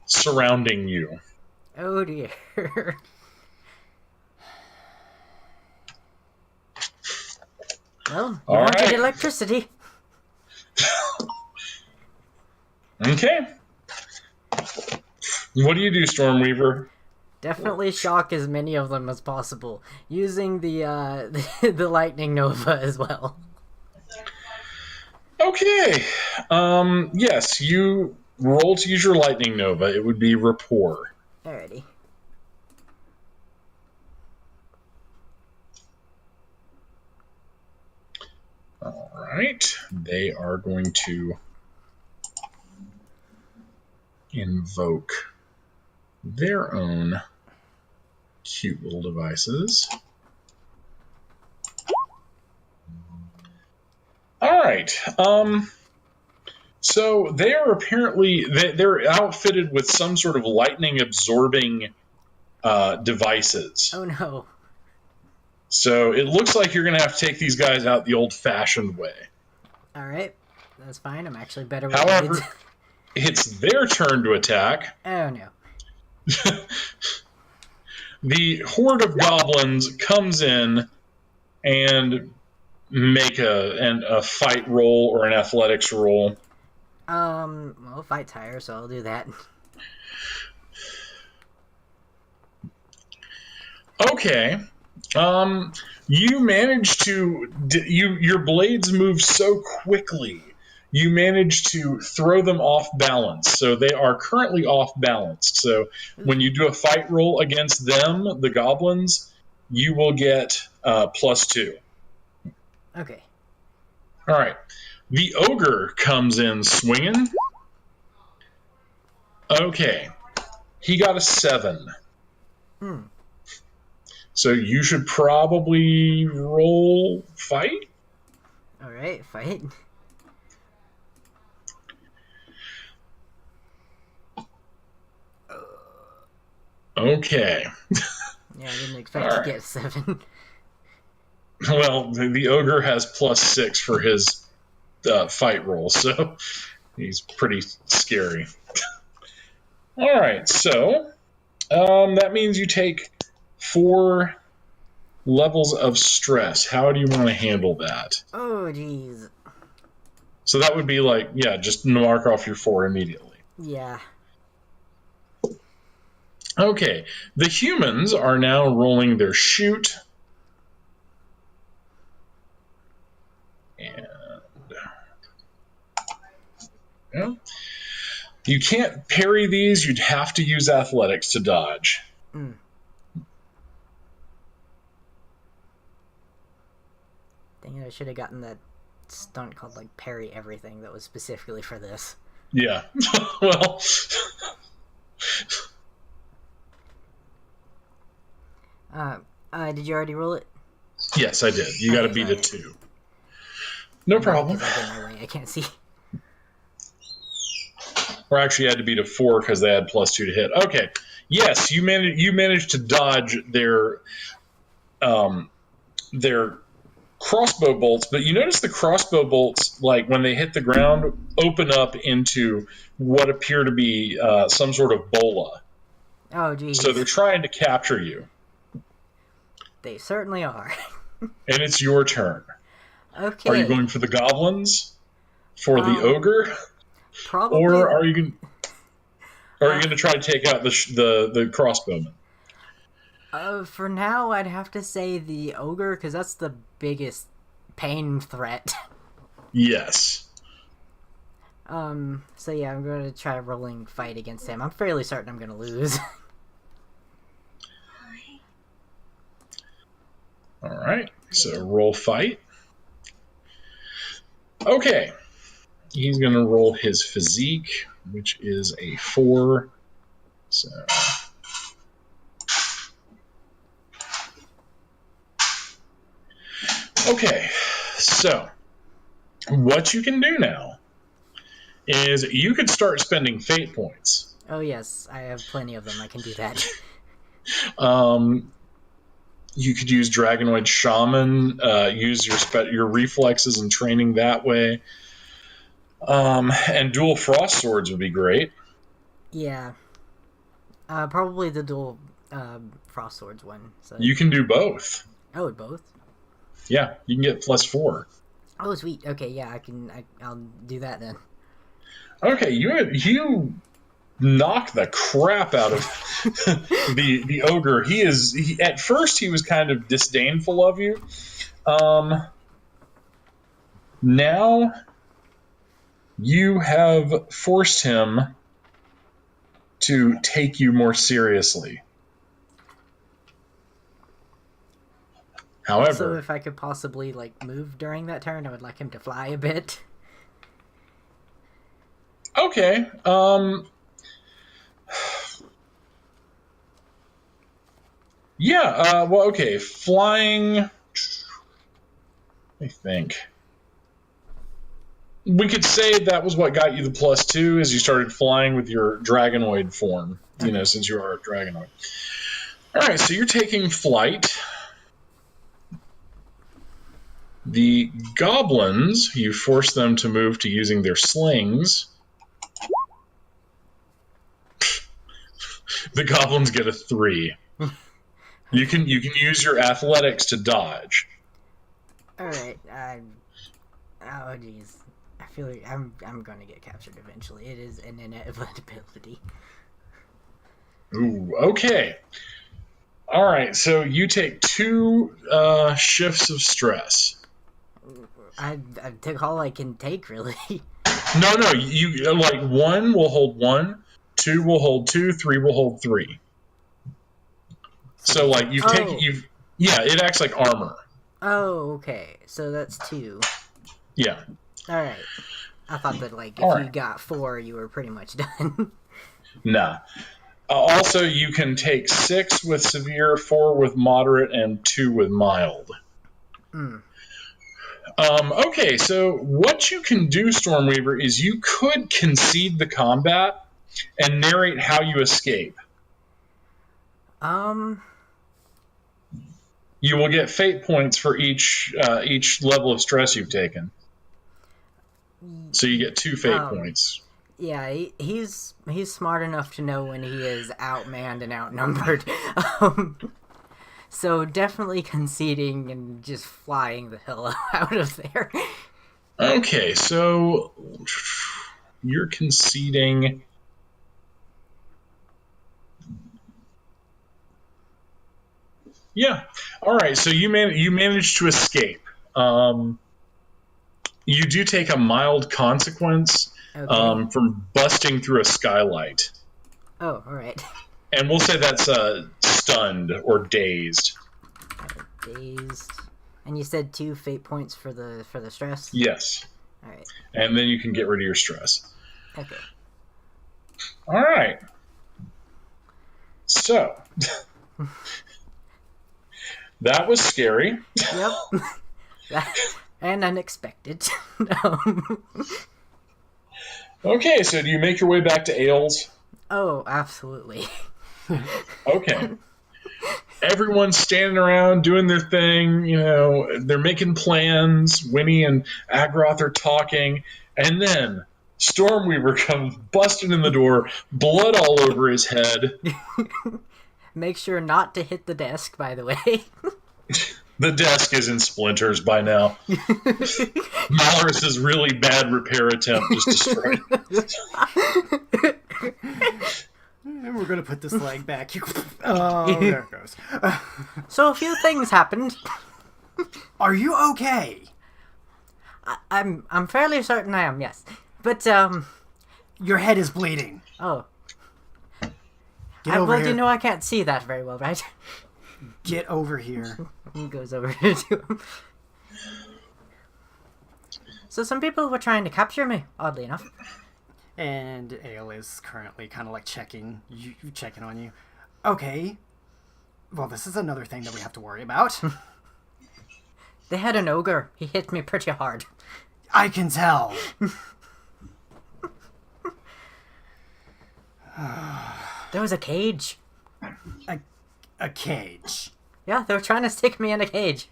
surrounding you. Oh, dear. Well, you All wanted right. electricity. Okay. What do you do, Stormweaver? Definitely shock as many of them as possible, using the the lightning nova as well. Okay. Yes, you roll to use your lightning nova. It would be rapport. Alrighty. All right. They are going to invoke their own cute little devices. All right. So they are apparently they're outfitted with some sort of lightning absorbing devices. Oh no. So it looks like you're going to have to take these guys out the old-fashioned way. Alright. That's fine. I'm actually better with However, blades. it's their turn to attack. Oh no. The horde of goblins comes in and make a fight roll or an athletics roll. Well, fight's higher, so I'll do that. Okay. You manage to your blades move so quickly. You manage to throw them off balance. So they are currently off balance. So when you do a fight roll against them, the goblins, you will get +2. Okay. All right. The ogre comes in swinging. Okay. He got a 7. So you should probably roll fight. Alright, fight. Okay. Yeah, I didn't expect to get 7. Well, the ogre has +6 for his fight roll, so he's pretty scary. All right, so that means you take 4 levels of stress. How do you want to handle that? Oh, jeez. So that would be like, yeah, just mark off your 4 immediately. Yeah. Okay, the humans are now rolling their shoot. And yeah. You can't parry these. You'd have to use athletics to dodge. Mm. Dang it, I should have gotten that stunt called, like, parry everything that was specifically for this. Yeah. Well... Did you already roll it? Yes, I did. You got to beat a 2. No problem. Because I get in my way. I can't see. Or actually, you had to beat a 4 because they had +2 to hit. Okay. Yes, you managed to dodge their crossbow bolts, but you notice the crossbow bolts, like when they hit the ground, open up into what appear to be some sort of bola. Oh, geez. So they're trying to capture you. They certainly are. And it's your turn. Okay. Are you going for the goblins? For the ogre? Probably. Or are you going to try to take out the crossbowman? For now, I'd have to say the ogre, because that's the biggest pain threat. Yes. So yeah, I'm going to try rolling fight against him. I'm fairly certain I'm going to lose. Alright, so roll fight. Okay. He's going to roll his physique, which is a 4. So... Okay, so what you can do now is you could start spending fate points. Oh yes, I have plenty of them. I can do that. You could use Dragonoid Shaman, use your reflexes and training that way. And dual frost swords would be great. Yeah. Probably the dual frost swords one. So. You can do both. Oh, both? Yeah, you can get +4. Oh, sweet. Okay, yeah, I'll do that then. Okay, you knock the crap out of the ogre. At first he was kind of disdainful of you. Now you have forced him to take you more seriously. However, so if I could possibly move during that turn, I would like him to fly a bit. Okay. Yeah. Well. Okay. Flying. I think we could say that was what got you the +2 as you started flying with your dragonoid form. Okay. Since you are a dragonoid. All right. So you're taking flight. The goblins, you force them to move to using their slings. The goblins get a 3. You can use your athletics to dodge. All right. Oh geez, I feel like I'm going to get captured eventually. It is an inevitability. Ooh. Okay. All right. So you take 2 shifts of stress. I took all I can take, really. No. You 1 will hold 1, 2 will hold 2, 3 will hold 3. So it acts like armor. Oh, okay. So that's 2. Yeah. All right. I thought that if you got 4, you were pretty much done. Nah. Also, you can take 6 with severe, 4 with moderate, and 2 with mild. Okay, so what you can do, Stormweaver, is you could concede the combat and narrate how you escape. You will get fate points for each level of stress you've taken. So you get 2 fate points. Yeah, he's smart enough to know when he is outmanned and outnumbered. So definitely conceding and just flying the hell out of there. Okay, so you're conceding. Yeah. All right. So you managed to escape. You do take a mild consequence from busting through a skylight. Oh, all right. And we'll say that's stunned or dazed. Dazed. And you said 2 fate points for the stress? Yes. All right. And then you can get rid of your stress. Okay. All right. So that was scary. Yep. And unexpected. Okay, so do you make your way back to Ailes? Oh, absolutely. Okay. Everyone's standing around doing their thing, they're making plans. Winnie and Agroth are talking, and then Stormweaver comes busting in the door, blood all over his head. Make sure not to hit the desk, by the way. The desk is in splinters by now. Malorus's really bad repair attempt just destroyed it. And we're gonna put this leg back. Oh, there it goes. So a few things happened. Are you okay? I'm fairly certain I am, yes. But, Your head is bleeding. oh. Get over well, here. you know I can't see that very well, right? Get over here. He goes over to him. So some people were trying to capture me, oddly enough. And Ale is currently kind of like checking on you. Okay. Well, this is another thing that we have to worry about. They had an ogre. He hit me pretty hard. I can tell. There was a cage. A cage. Yeah, they were trying to stick me in a cage.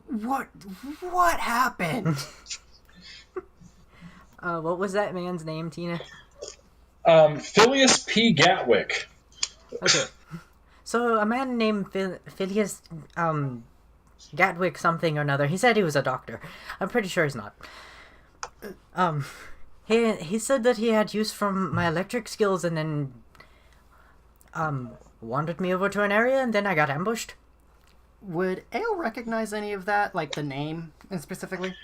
What happened? What was that man's name, Tina? Phileas P. Gatwick. Okay. So a man named Phileas Gatwick something or another. He said he was a doctor. I'm pretty sure he's not. He said that he had use from my electric skills and then wandered me over to an area and then I got ambushed. Would Ale recognize any of that, like the name specifically?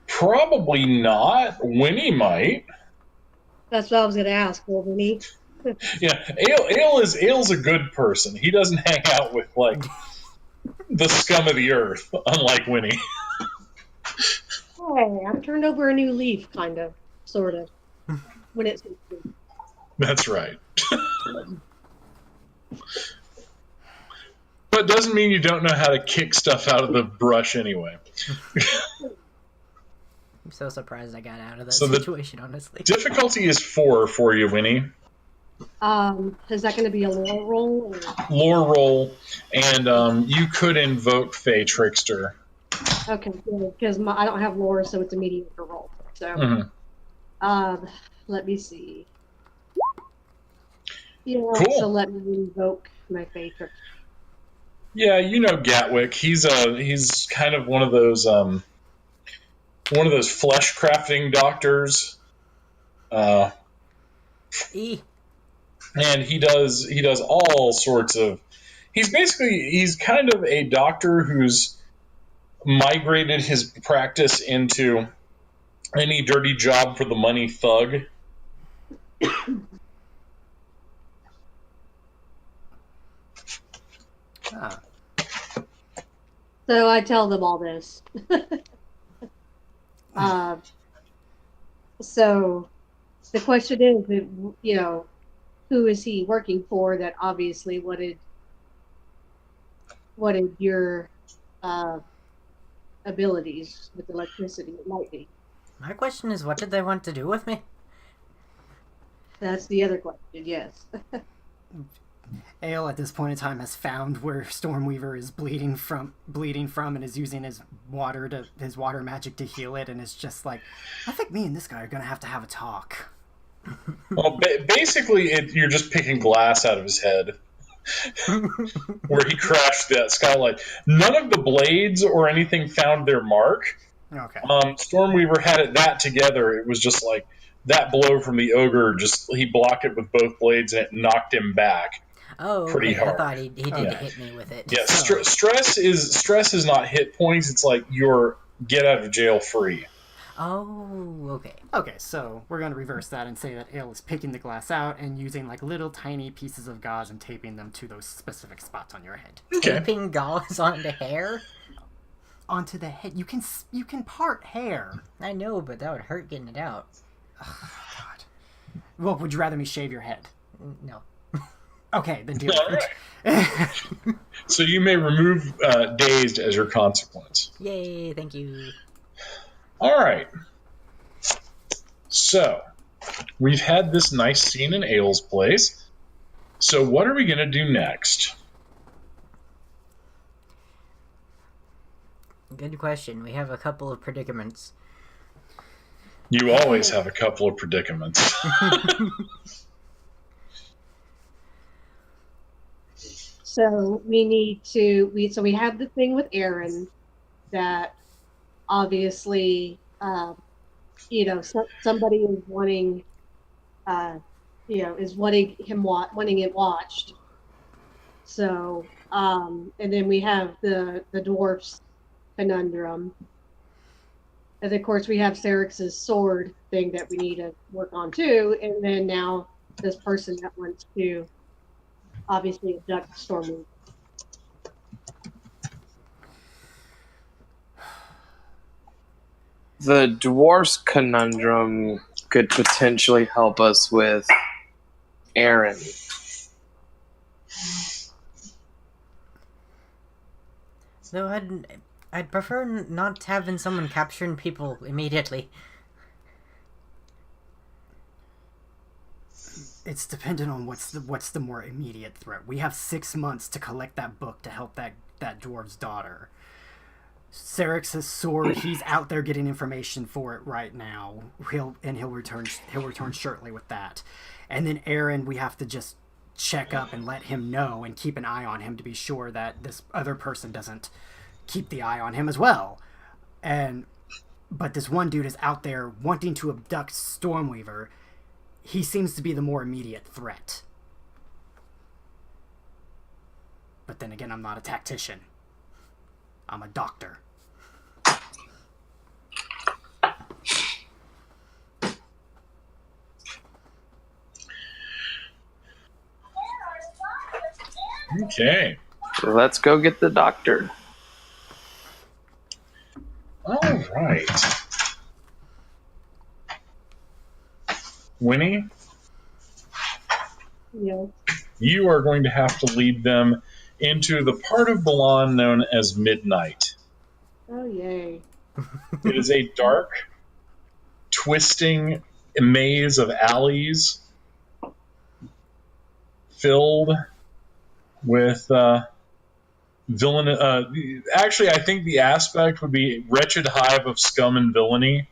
Probably not. Winnie might. That's what I was going to ask. Well, Vinny. Yeah, Ale's a good person. He doesn't hang out with like the scum of the earth, unlike Winnie. Hey, I've turned over a new leaf, kind of, sort of, when it's. That's right. But doesn't mean you don't know how to kick stuff out of the brush anyway. I'm so surprised I got out of that So situation, honestly. Difficulty is 4 for you, Winnie. Is that going to be a lore roll? Or... Lore roll, and you could invoke Fey Trickster. Okay, good, because I don't have lore, so it's a mediocre roll. So, let me see. Yeah, Cool. So let me invoke my favorite. Yeah, you know Gatwick. He's kind of one of those flesh crafting doctors. E. And he does all sorts of. He's kind of a doctor who's migrated his practice into any dirty job for the money thug. So I tell them all this. So the question is, who is he working for that obviously wanted your abilities with electricity and lightning? My question is, what did they want to do with me? That's the other question, yes. Ale at this point in time has found where Stormweaver is bleeding from and is using his water magic to heal it, and is just like, I think me and this guy are gonna have to have a talk. Well, basically, you're just picking glass out of his head. Where he crashed that skylight. None of the blades or anything found their mark. Okay. Stormweaver had that together. It was just like that blow from the ogre. He blocked it with both blades and it knocked him back. Oh, pretty okay. hard. I thought he did hit me with it. Yeah, So- stress is not hit points. It's like you're get out of jail free. Oh, okay. Okay, so we're going to reverse that and say that Ale is picking the glass out and using like little tiny pieces of gauze and taping them to those specific spots on your head. Okay. Taping gauze onto hair? Onto the head. You can part hair. I know, but that would hurt getting it out. God. Well, would you rather me shave your head? No. Okay, then do All it. right. So you may remove dazed as your consequence. Yay, thank you. All right. So we've had this nice scene in Ale's place. So what are we going to do next? Good question. We have a couple of predicaments. You always have a couple of predicaments. So we have the thing with Aaron that obviously, somebody is wanting, is wanting it watched. So, and then we have the dwarf's conundrum. And of course, we have Syrinx's sword thing that we need to work on too. And then now this person that wants to obviously abduct Stormwind. The dwarf's conundrum could potentially help us with Aaron. Though I'd prefer not having someone capturing people immediately. It's dependent on what's the more immediate threat. We have 6 months to collect that book to help that dwarf's daughter. Syrinx's sword, he's out there getting information for it right now. He'll return shortly with that. And then Aaron, we have to just check up and let him know and keep an eye on him to be sure that this other person doesn't keep the eye on him as well. But this one dude is out there wanting to abduct Stormweaver. He seems to be the more immediate threat. But then again, I'm not a tactician. I'm a doctor. Okay. Let's go get the doctor. All right. Winnie, Yeah. you are going to have to lead them into the part of Balan known as Midnight. Oh, yay. It is a dark, twisting maze of alleys filled with villain. Actually, I think the aspect would be wretched hive of scum and villainy.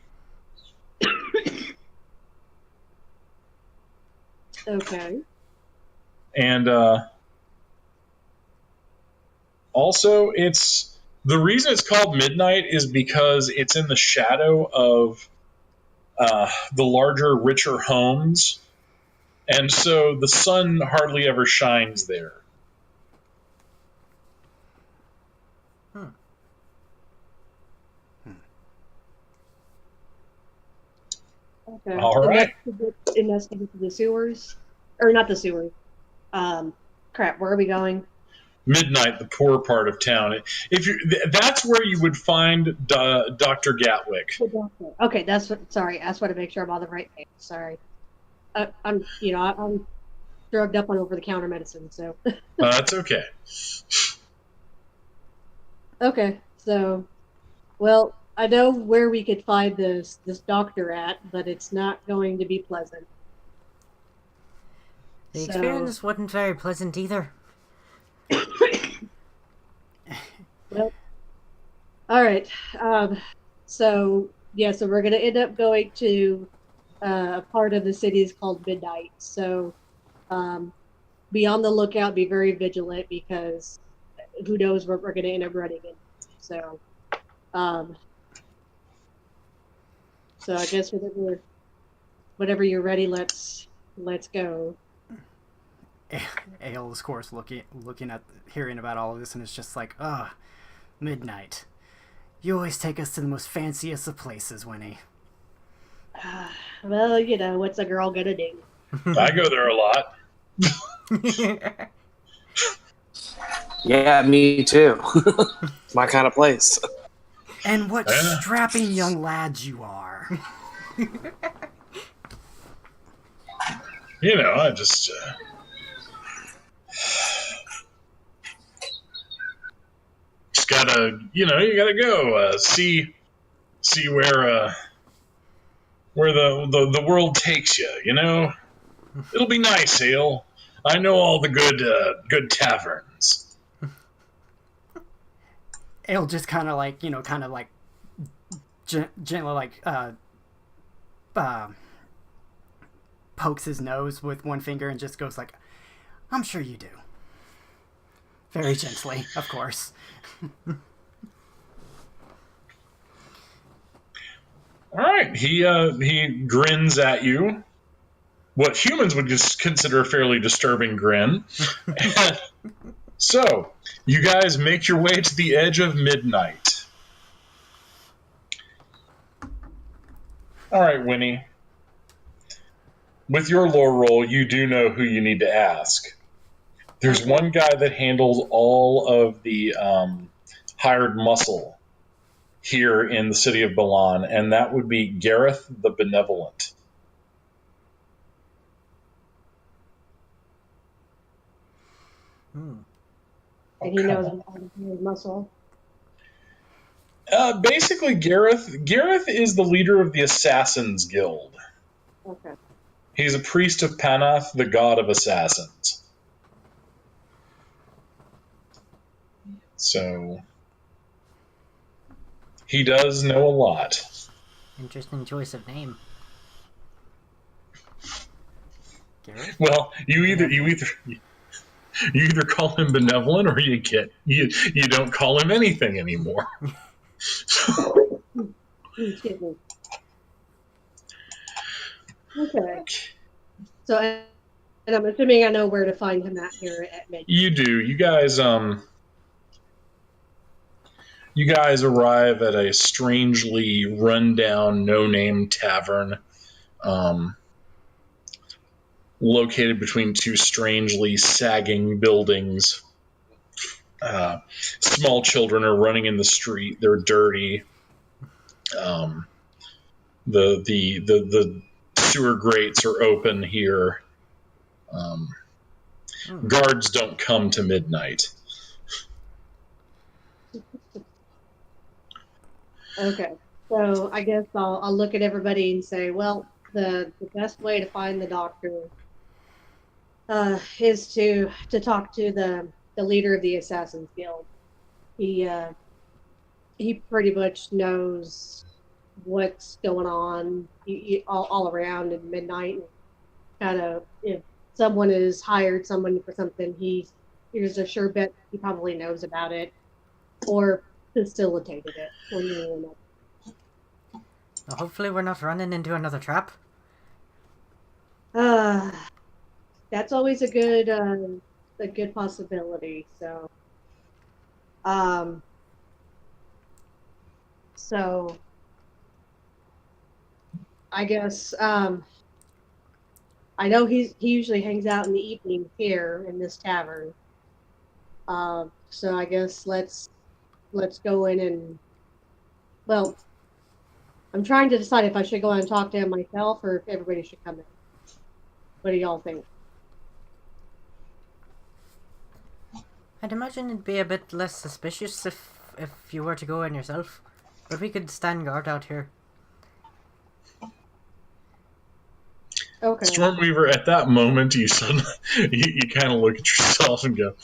Okay. And also, the reason it's called Midnight is because it's in the shadow of the larger, richer homes, and so the sun hardly ever shines there. Okay. All right. And that's to get to the sewers? Or not the sewers. Crap, where are we going? Midnight, the poor part of town. That's where you would find Dr. Gatwick. Okay, that's what. Sorry, I just want to make sure I'm on the right page. Sorry, I'm drugged up on over-the-counter medicine, so. That's okay. Okay, so, well, I know where we could find this doctor at, but it's not going to be pleasant. The experience wasn't very pleasant either. Well, all right. So we're gonna end up going to a part of the city is called Midnight. So, be on the lookout. Be very vigilant because who knows what we're gonna end up running into. So, so I guess whenever you're ready, let's go. Ale is, of course, looking at, hearing about all of this, and it's just like, Midnight. You always take us to the most fanciest of places, Winnie. Well, what's a girl gonna do? I go there a lot. Yeah, me too. It's my kind of place. And what strapping young lads you are. I just... just gotta, you gotta go see where the world takes you. It'll be nice, Ale. I know all the good taverns. Ale just kind of like, gently like pokes his nose with one finger and just goes like, I'm sure you do. Very gently, of course. All right, he grins at you. What humans would just consider a fairly disturbing grin. So, you guys make your way to the edge of midnight. All right, Winnie. With your lore roll, you do know who you need to ask. There's Okay. one guy that handles all of the hired muscle here in the city of Balan, and that would be Gareth the Benevolent. Hmm. And he knows about his muscle. Basically, Gareth is the leader of the Assassins Guild. Okay. He's a priest of Panath, the god of assassins. So he does know a lot. Interesting choice of name. Gareth? Well, you either call him benevolent or you don't call him anything anymore. Excuse me. Okay. So, and I'm assuming I know where to find him at here at midnight. You do. You guys arrive at a strangely rundown, no-name tavern, located between two strangely sagging buildings. Small children are running in the street. They're dirty. The sewer grates are open here. Guards don't come to midnight. Okay. So I guess I'll look at everybody and say, well, the best way to find the doctor is to talk to the leader of the Assassins Guild. He pretty much knows what's going on all around at midnight. Kind of, if someone has hired someone for something, here's a sure bet he probably knows about it or facilitated it. When you Well, hopefully we're not running into another trap. That's always a good possibility. So, so I guess I know he usually hangs out in the evening here in this tavern. So I guess let's go in and, well, I'm trying to decide if I should go in and talk to him myself or if everybody should come in. What do y'all think? I'd imagine it'd be a bit less suspicious if you were to go in yourself. But we could stand guard out here. Okay. Stormweaver, at that moment, you suddenly you kind of look at yourself and go,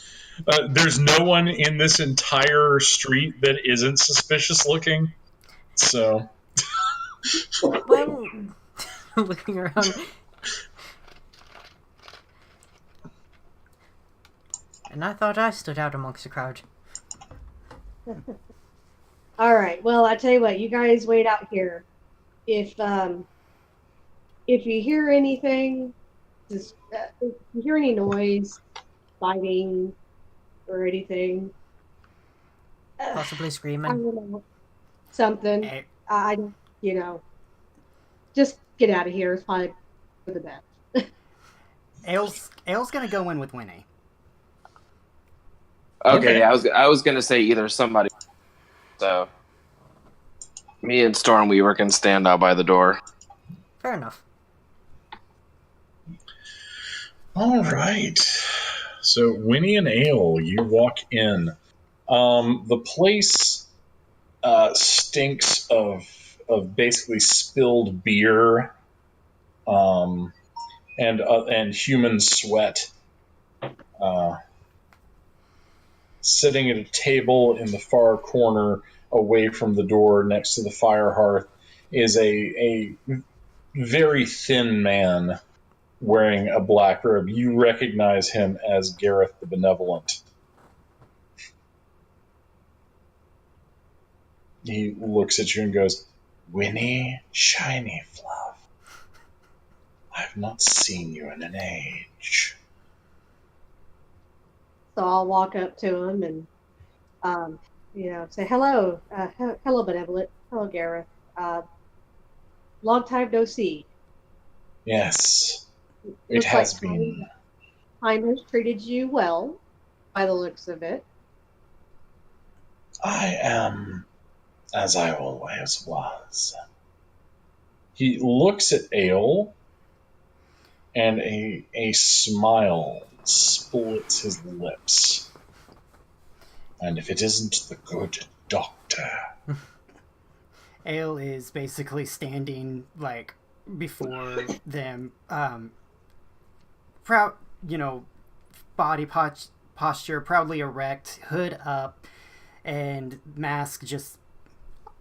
"There's no one in this entire street that isn't suspicious looking." So, Well, looking around. And I thought I stood out amongst the crowd. All right. Well, I tell you what, you guys wait out here. If you hear anything, just if you hear any noise, fighting, or anything, Possibly I screaming. don't know, something. Hey, I just get out of here. It's probably for the best. Ale's gonna go in with Winnie. Okay. Yeah, I was gonna say either somebody. So me and Stormweaver can stand out by the door. Fair enough. all right. So, Winnie and Ale, you walk in. The place stinks of basically spilled beer, and human sweat. sitting at a table in the far corner away from the door next to the fire hearth is a very thin man wearing a black robe. You recognize him as Gareth the Benevolent. He looks at you and goes, "Winnie Shiny Fluff, I've not seen you in an age." So I'll walk up to him and, say, hello, hello, Benevolent. Hello, Gareth. Long time no see. Yes, it Looks has like been. time has treated you well, by the looks of it. I am as I always was. He looks at Ale, and a smile splits his lips. And if it isn't the good doctor. Ale is basically standing like before them, proud, body posture, proudly erect, hood up, and mask just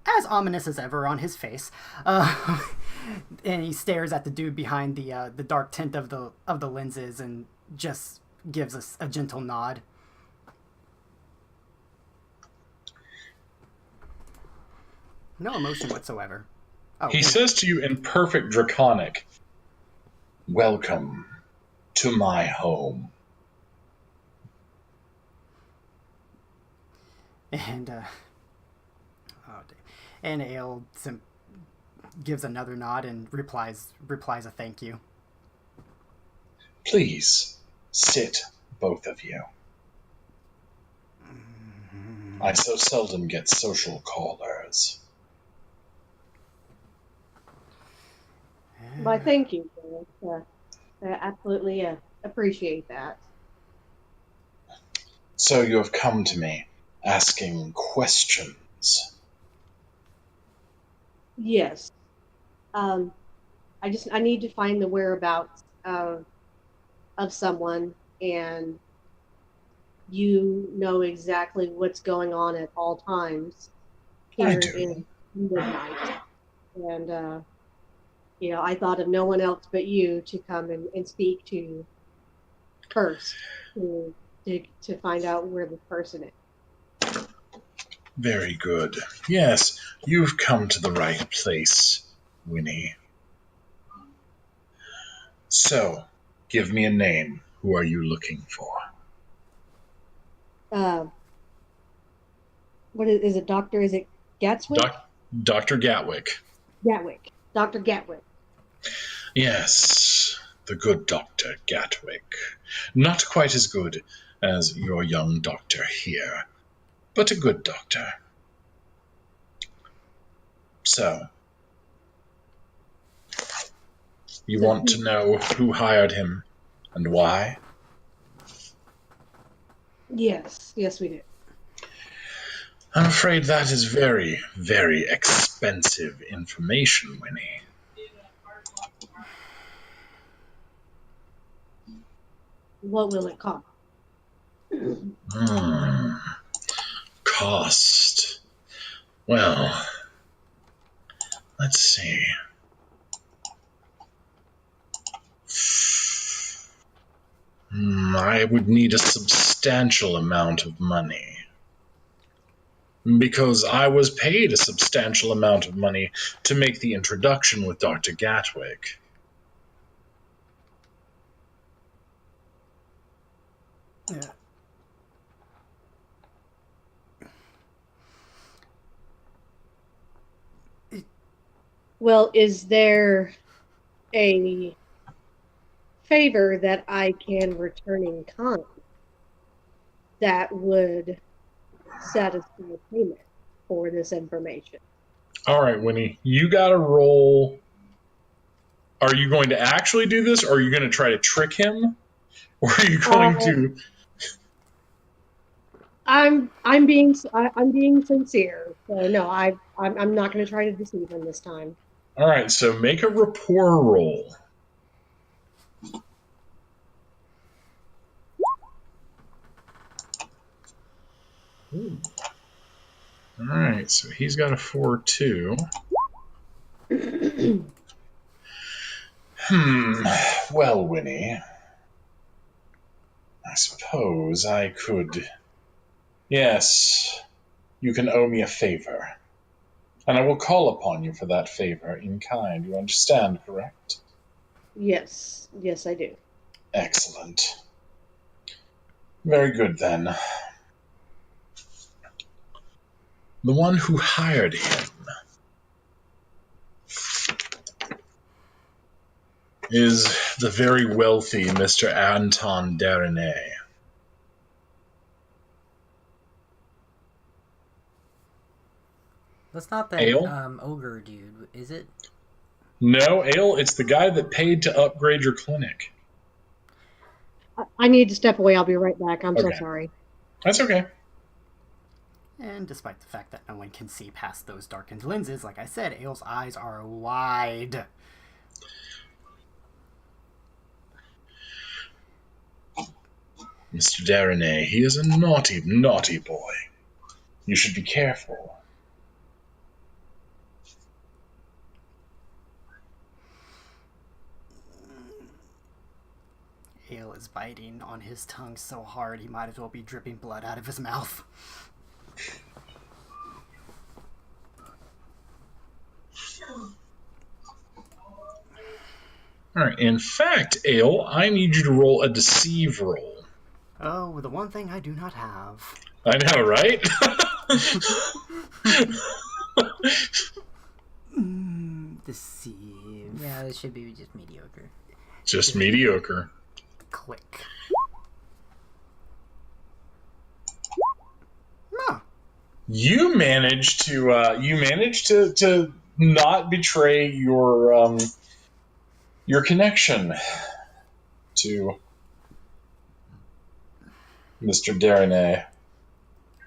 as ominous as ever on his face. And he stares at the dude behind the dark tint of the lenses and just gives us a gentle nod. No emotion whatsoever. Oh, He says to you in perfect Draconic, "Welcome to my home." And and Ale gives another nod and replies a thank you. "Please sit, both of you. I so seldom get social callers." Why, thank you, Gareth. I absolutely appreciate that. "So you have come to me asking questions." Yes. I need to find the whereabouts of someone, and you know exactly what's going on at all times I here do. in Midnight. And I thought of no one else but you to come and speak to first to find out where the person is. Very good. Yes, you've come to the right place, Winnie. So, give me a name. Who are you looking for? What is it, Doctor? Is it Gatswick? Dr. Gatwick. Gatwick. Dr. Gatwick. Yes, the good Dr. Gatwick. Not quite as good as your young doctor here, but a good doctor. So, you want to know who hired him and why? Yes, we do. I'm afraid that is very, very expensive information, Winnie. What will it cost? Cost. Well, let's see. I would need a substantial amount of money. Because I was paid a substantial amount of money to make the introduction with Dr. Gatwick. Yeah. Well, is there a favor that I can return in kind that would satisfy payment for this information? All right, Winnie, you got to roll. Are you going to actually do this, or are you going to try to trick him, or are you going to? I'm being sincere. So no, I'm not going to try to deceive him this time. All right, so make a rapport roll. Ooh. All right, so he's got a 4 too. Well, Winnie, I suppose I could. Yes, you can owe me a favor, and I will call upon you for that favor in kind. You understand, correct? Yes, yes, I do. Excellent. Very good, then. The one who hired him is the very wealthy Mr. Anton Derinay. That's not that Ale? ogre dude, is it? No, Ale, it's the guy that paid to upgrade your clinic. I need to step away. I'll be right back. I'm so Okay. sorry. That's okay. And despite the fact that no one can see past those darkened lenses, like I said, Ale's eyes are wide. Mr. Derinay, he is a naughty, naughty boy. You should be careful. Ale is biting on his tongue so hard he might as well be dripping blood out of his mouth. Alright, in fact, Ale, I need you to roll a deceive roll. Oh, the one thing I do not have. I know, right? Deceive. Yeah, this should be just mediocre. Just mediocre. Click. Huh. You managed to not betray your connection to Mr. Derinay.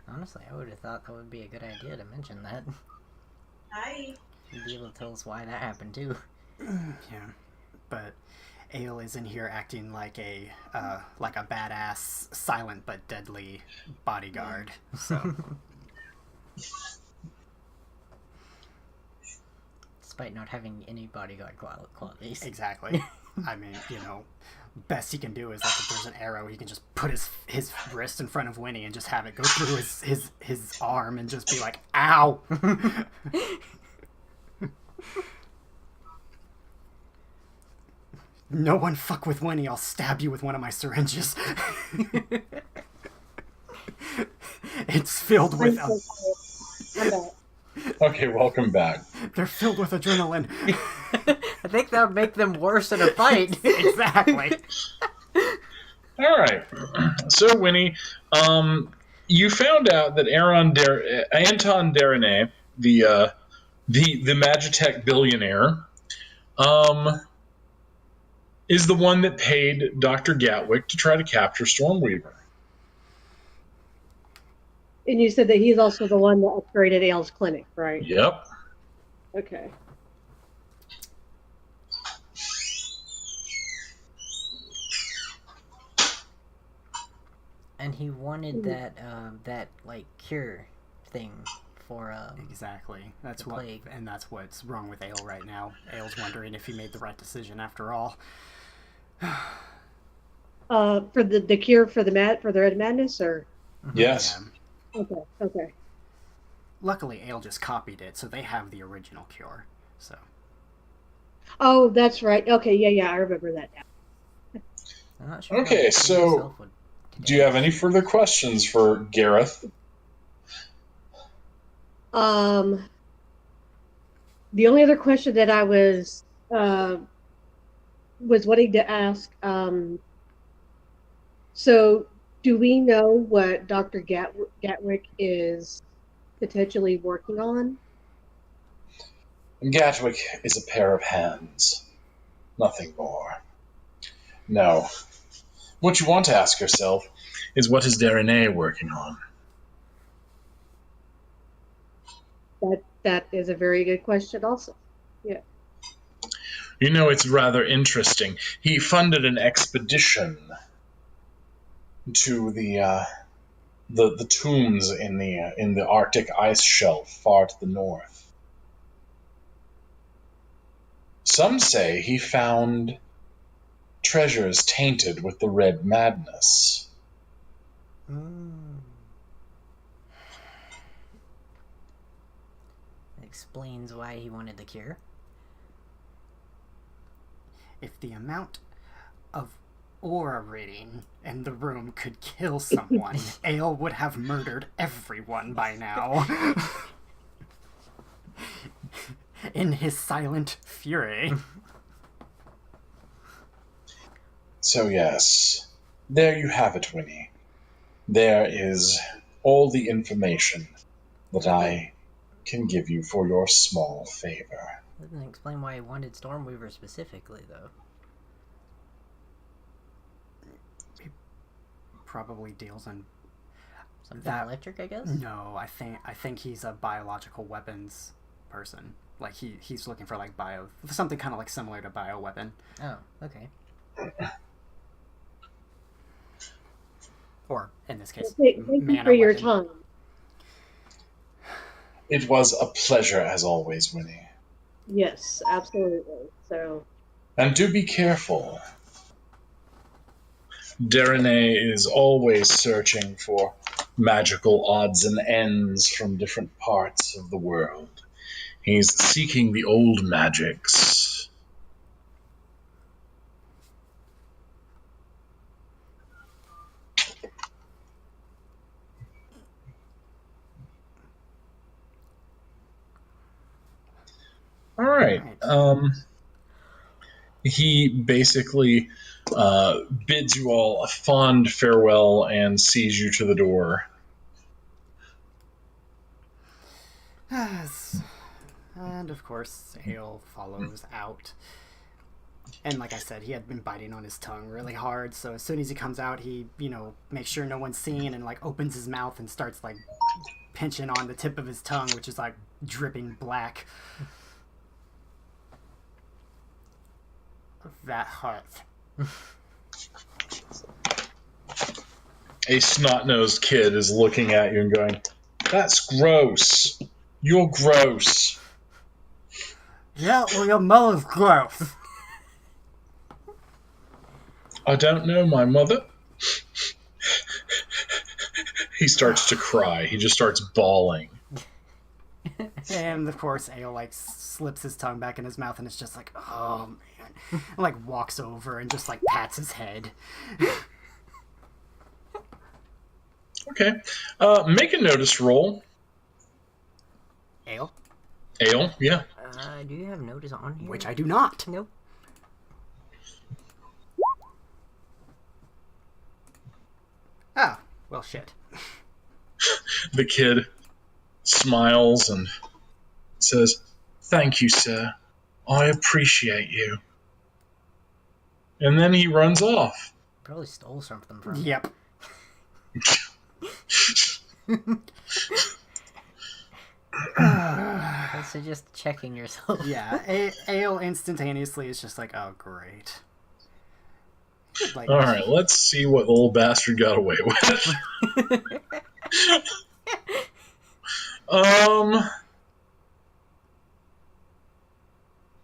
Honestly, I would have thought that would be a good idea to mention that. Hi. You'd be able to tell us why that happened too. Yeah, but Ale is in here acting like a badass, silent but deadly bodyguard. So Despite not having any bodyguard qualities. exactly. I mean, best he can do is like if there's an arrow, he can just put his wrist in front of Winnie and just have it go through his arm and just be like, "Ow." No one fuck with Winnie, I'll stab you with one of my syringes. It's filled with... I'm back. Okay, welcome back. They're filled with adrenaline. I think that would make them worse in a fight. Exactly. Alright. So, Winnie, you found out that Anton Derinay, the Magitech billionaire, is the one that paid Dr. Gatwick to try to capture Stormweaver. And you said that he's also the one that upgraded Ale's clinic, right? Yep. Okay. And he wanted that like cure thing for Exactly. That's the what, plague. and that's what's wrong with Ale right now. Ale's wondering if he made the right decision after all. For the cure for the red madness, or Yes. Yeah. okay. Luckily, Ale just copied it, so they have the original cure. So Oh, that's right. Okay, yeah, I remember that now. I'm not sure. Okay, why he so himself would do you have any further questions for Gareth? The only other question that I was wanting to ask, so do we know what Dr. Gatwick is potentially working on? Gatwick is a pair of hands. Nothing more. No. What you want to ask yourself is what is Derinay working on? That is a very good question also. Yeah. You know, it's rather interesting. He funded an expedition to the the tombs in the Arctic ice shelf far to the north. Some say he found treasures tainted with the red madness. Explains why he wanted the cure. If the amount of aura reading in the room could kill someone, Ale would have murdered everyone by now. In his silent fury. So yes, there you have it, Winnie. There is all the information that I can give you for your small favor. Doesn't explain why he wanted Stormweaver specifically, though. He probably deals in Something electric, I guess? No, I think he's a biological weapons person. Like he's looking for like something kind of like similar to bioweapon. Oh, okay. Or in this case, Thank you for your time. It was a pleasure as always, Winnie. Yes, absolutely. So. And do be careful. Darene is always searching for magical odds and ends from different parts of the world. He's seeking the old magics. All right. He basically bids you all a fond farewell and sees you to the door. Yes. And of course, Ale follows out. And like I said, he had been biting on his tongue really hard, so as soon as he comes out, he, makes sure no one's seen and, opens his mouth and starts, pinching on the tip of his tongue, which is, dripping black. That hurt. A snot-nosed kid is looking at you and going, "That's gross. You're gross." Yeah, well, your mother's gross. I don't know my mother. He starts to cry. He just starts bawling. And of course, Ale slips his tongue back in his mouth, and it's just like, oh man, and, walks over and just pats his head. Okay, make a notice roll. Ale, yeah. Do you have notice on here? Which I do not. Nope. Oh, well, shit. The kid smiles and says, "Thank you, sir. I appreciate you." And then he runs off. Probably stole something from him. Yep. So just checking yourself. Yeah, Ale instantaneously is just like, oh, great. All right, let's see what the little bastard got away with.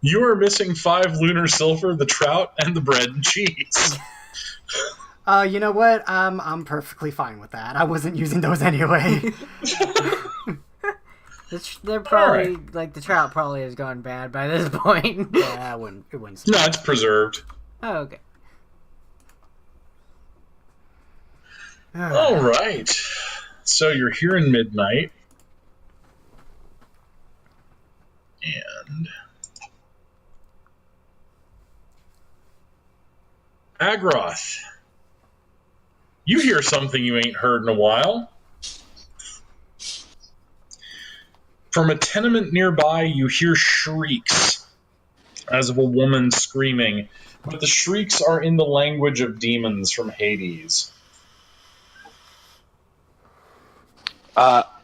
You are missing 5 lunar silver, the trout, and the bread and cheese. You know what? I'm perfectly fine with that. I wasn't using those anyway. They're probably the trout probably has gone bad by this point. Yeah, it wouldn't. No, it's preserved. Oh, okay. All right. So you're here in midnight. And Agroth, you hear something you ain't heard in a while. From a tenement nearby, you hear shrieks as of a woman screaming, but the shrieks are in the language of demons from Hades.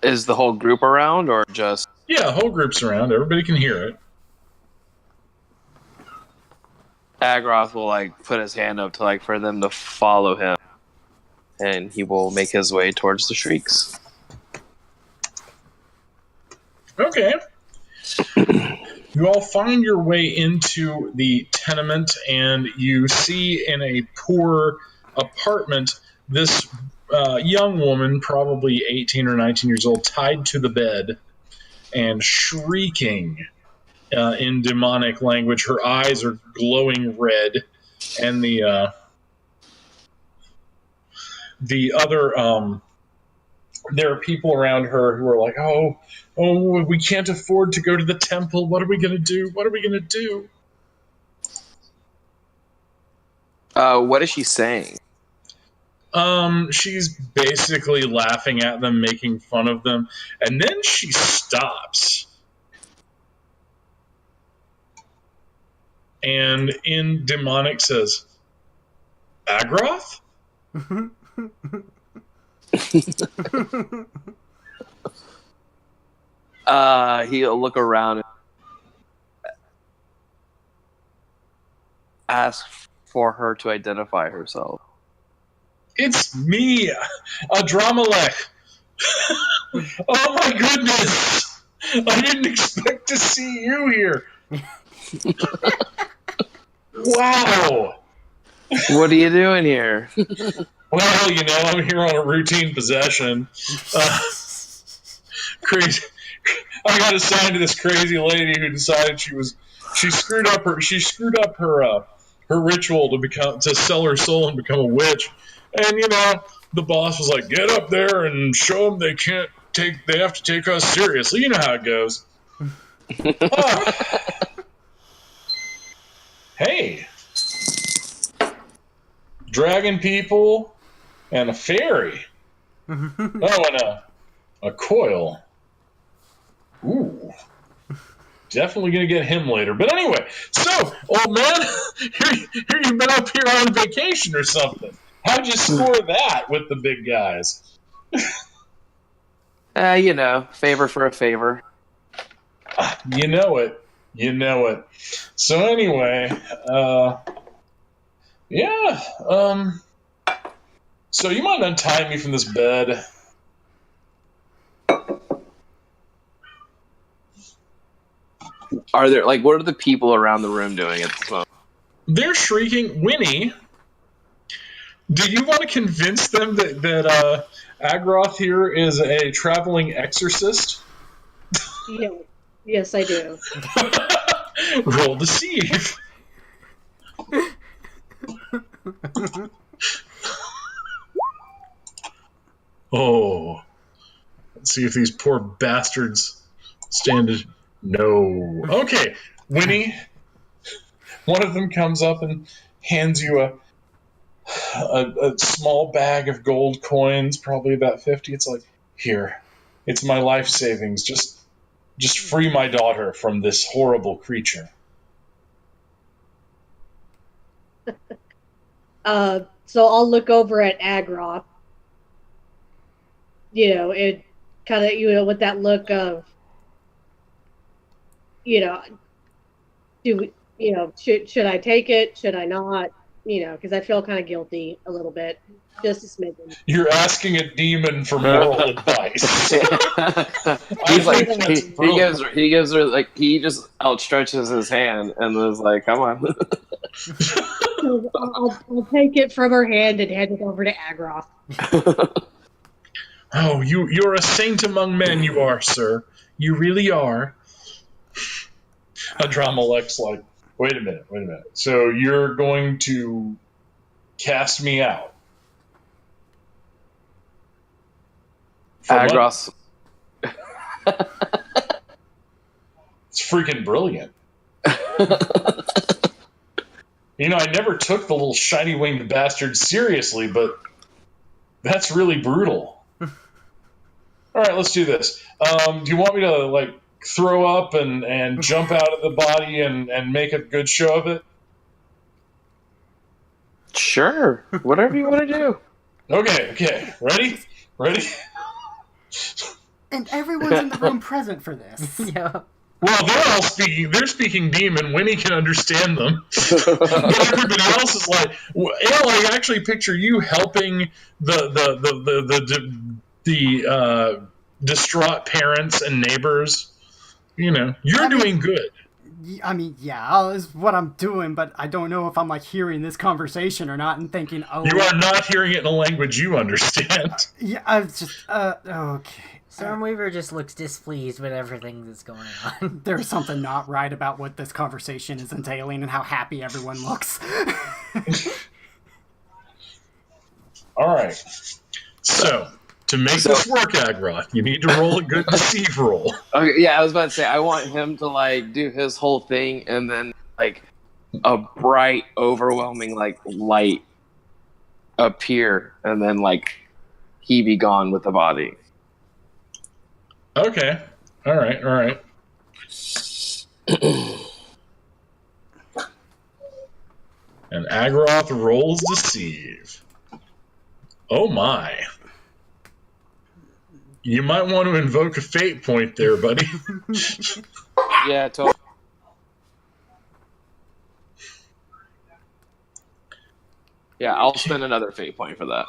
Is the whole group around, or just... Yeah, the whole group's around. Everybody can hear it. Agroth will, put his hand up to, for them to follow him. and he will make his way towards the shrieks. Okay. You all find your way into the tenement, and you see in a poor apartment this young woman, probably 18 or 19 years old, tied to the bed and shrieking in demonic language. Her eyes are glowing red, and the other there are people around her who are like, oh, we can't afford to go to the temple. What are we going to do? What are we going to do? What is she saying? She's basically laughing at them, making fun of them, and then she stops. And in demonic says, Agroth? He'll look around and ask for her to identify herself. It's me, Adramalek. Oh my goodness! I didn't expect to see you here. Wow. What are you doing here? Well, I'm here on a routine possession. Crazy. I got assigned to this crazy lady who decided she screwed up her ritual to sell her soul and become a witch. And the boss was like, "Get up there and show them they have to take us seriously." You know how it goes. Hey, dragon people and a fairy. And a coil. Ooh. Definitely going to get him later. But anyway, so, old man, here you've been up here on vacation or something. How'd you score that with the big guys? Favor for a favor. You know it. So anyway, so you might untie me from this bed. Are there what are the people around the room doing at this moment? They're shrieking, Winnie. Do you want to convince them that Agroth here is a traveling exorcist? Yeah. Yes, I do. Roll deceive. Oh. Let's see if these poor bastards stand it. No. Okay, Winnie. One of them comes up and hands you a small bag of gold coins, probably about 50. It's like, here, it's my life savings. Just free my daughter from this horrible creature. So I'll look over at Agroth. It kind of, with that look of, should I take it? Should I not? Because I feel kind of guilty a little bit, just a smidgen. You're asking a demon for moral advice. He's like, he gives her he just outstretches his hand and was like, "Come on." So I'll take it from her hand and hand it over to Agroth. Oh, you're a saint among men, you are, sir. You really are. Adramalek's like, wait a minute. So you're going to cast me out? Agroth. It's freaking brilliant. I never took the little shiny winged bastard seriously, but that's really brutal. All right, let's do this. Do you want me to throw up and jump out of the body and make a good show of it? Sure, whatever you want to do. Okay. Ready? And everyone's in the room present for this. Yeah. Well, they're speaking demon. Winnie can understand them. But everybody else is like, I actually picture you helping the distraught parents and neighbors. You're doing good. I mean, yeah, is what I'm doing, but I don't know if I'm like hearing this conversation or not and thinking, oh, You are not hearing it in a language you understand. yeah, I was just, okay. Stormweaver just looks displeased with everything that's going on. There's something not right about what this conversation is entailing and how happy everyone looks. All right. So, to make this work, Agroth, you need to roll a good deceive roll. Okay, yeah, I was about to say I want him to like do his whole thing, and then like a bright, overwhelming like light appear, and then like he be gone with the body. Okay. All right. And Agroth rolls deceive. Oh my. You might want to invoke a fate point there, buddy. Yeah, totally. Yeah, I'll spend another fate point for that.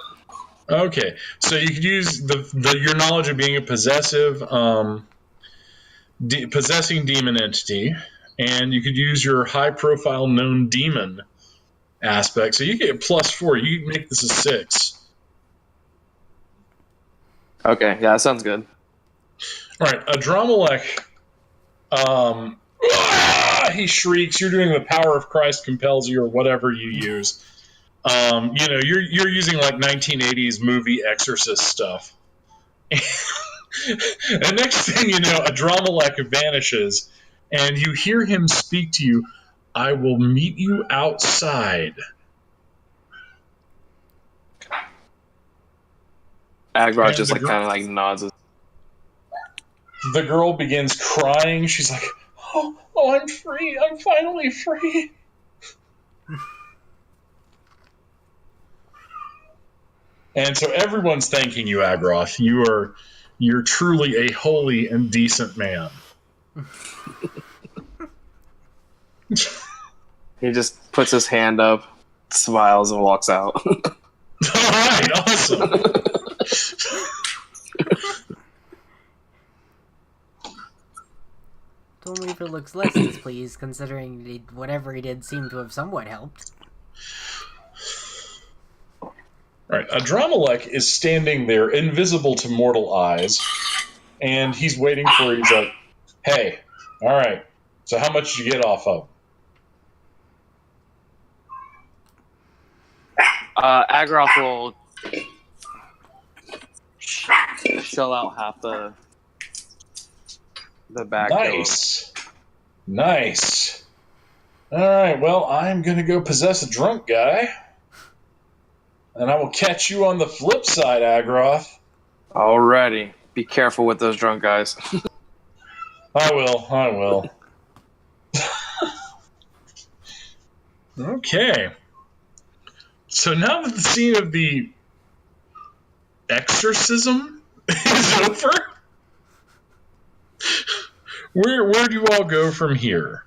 Okay, so you could use your knowledge of being a possessive, possessing demon entity, and you could use your high-profile known demon aspect. So you get +4. You can make this a 6. Okay, yeah, that sounds good. All right, Adramelech. He shrieks. You're doing the power of Christ compels you, or whatever you use. You're using like 1980s movie Exorcist stuff. And next thing you know, Adramelech vanishes, and you hear him speak to you. I will meet you outside. Agroth just like kind of like nods. The girl begins crying. She's like, "Oh, I'm free! I'm finally free!" And so everyone's thanking you, Agroth. You're truly a holy and decent man. He just puts his hand up, smiles, and walks out. All right, awesome. Stormweaver looks less displeased, considering whatever he did seemed to have somewhat helped. Right, Adramelech is standing there, invisible to mortal eyes, and he's waiting for. He's like, "Hey, all right. So how much did you get off of?" Agroth will shell out half the back. Nice. All right. Well, I'm gonna go possess a drunk guy. And I will catch you on the flip side, Agroth. Alrighty. Be careful with those drunk guys. I will. Okay. So now that the scene of the exorcism is over, where do you all go from here?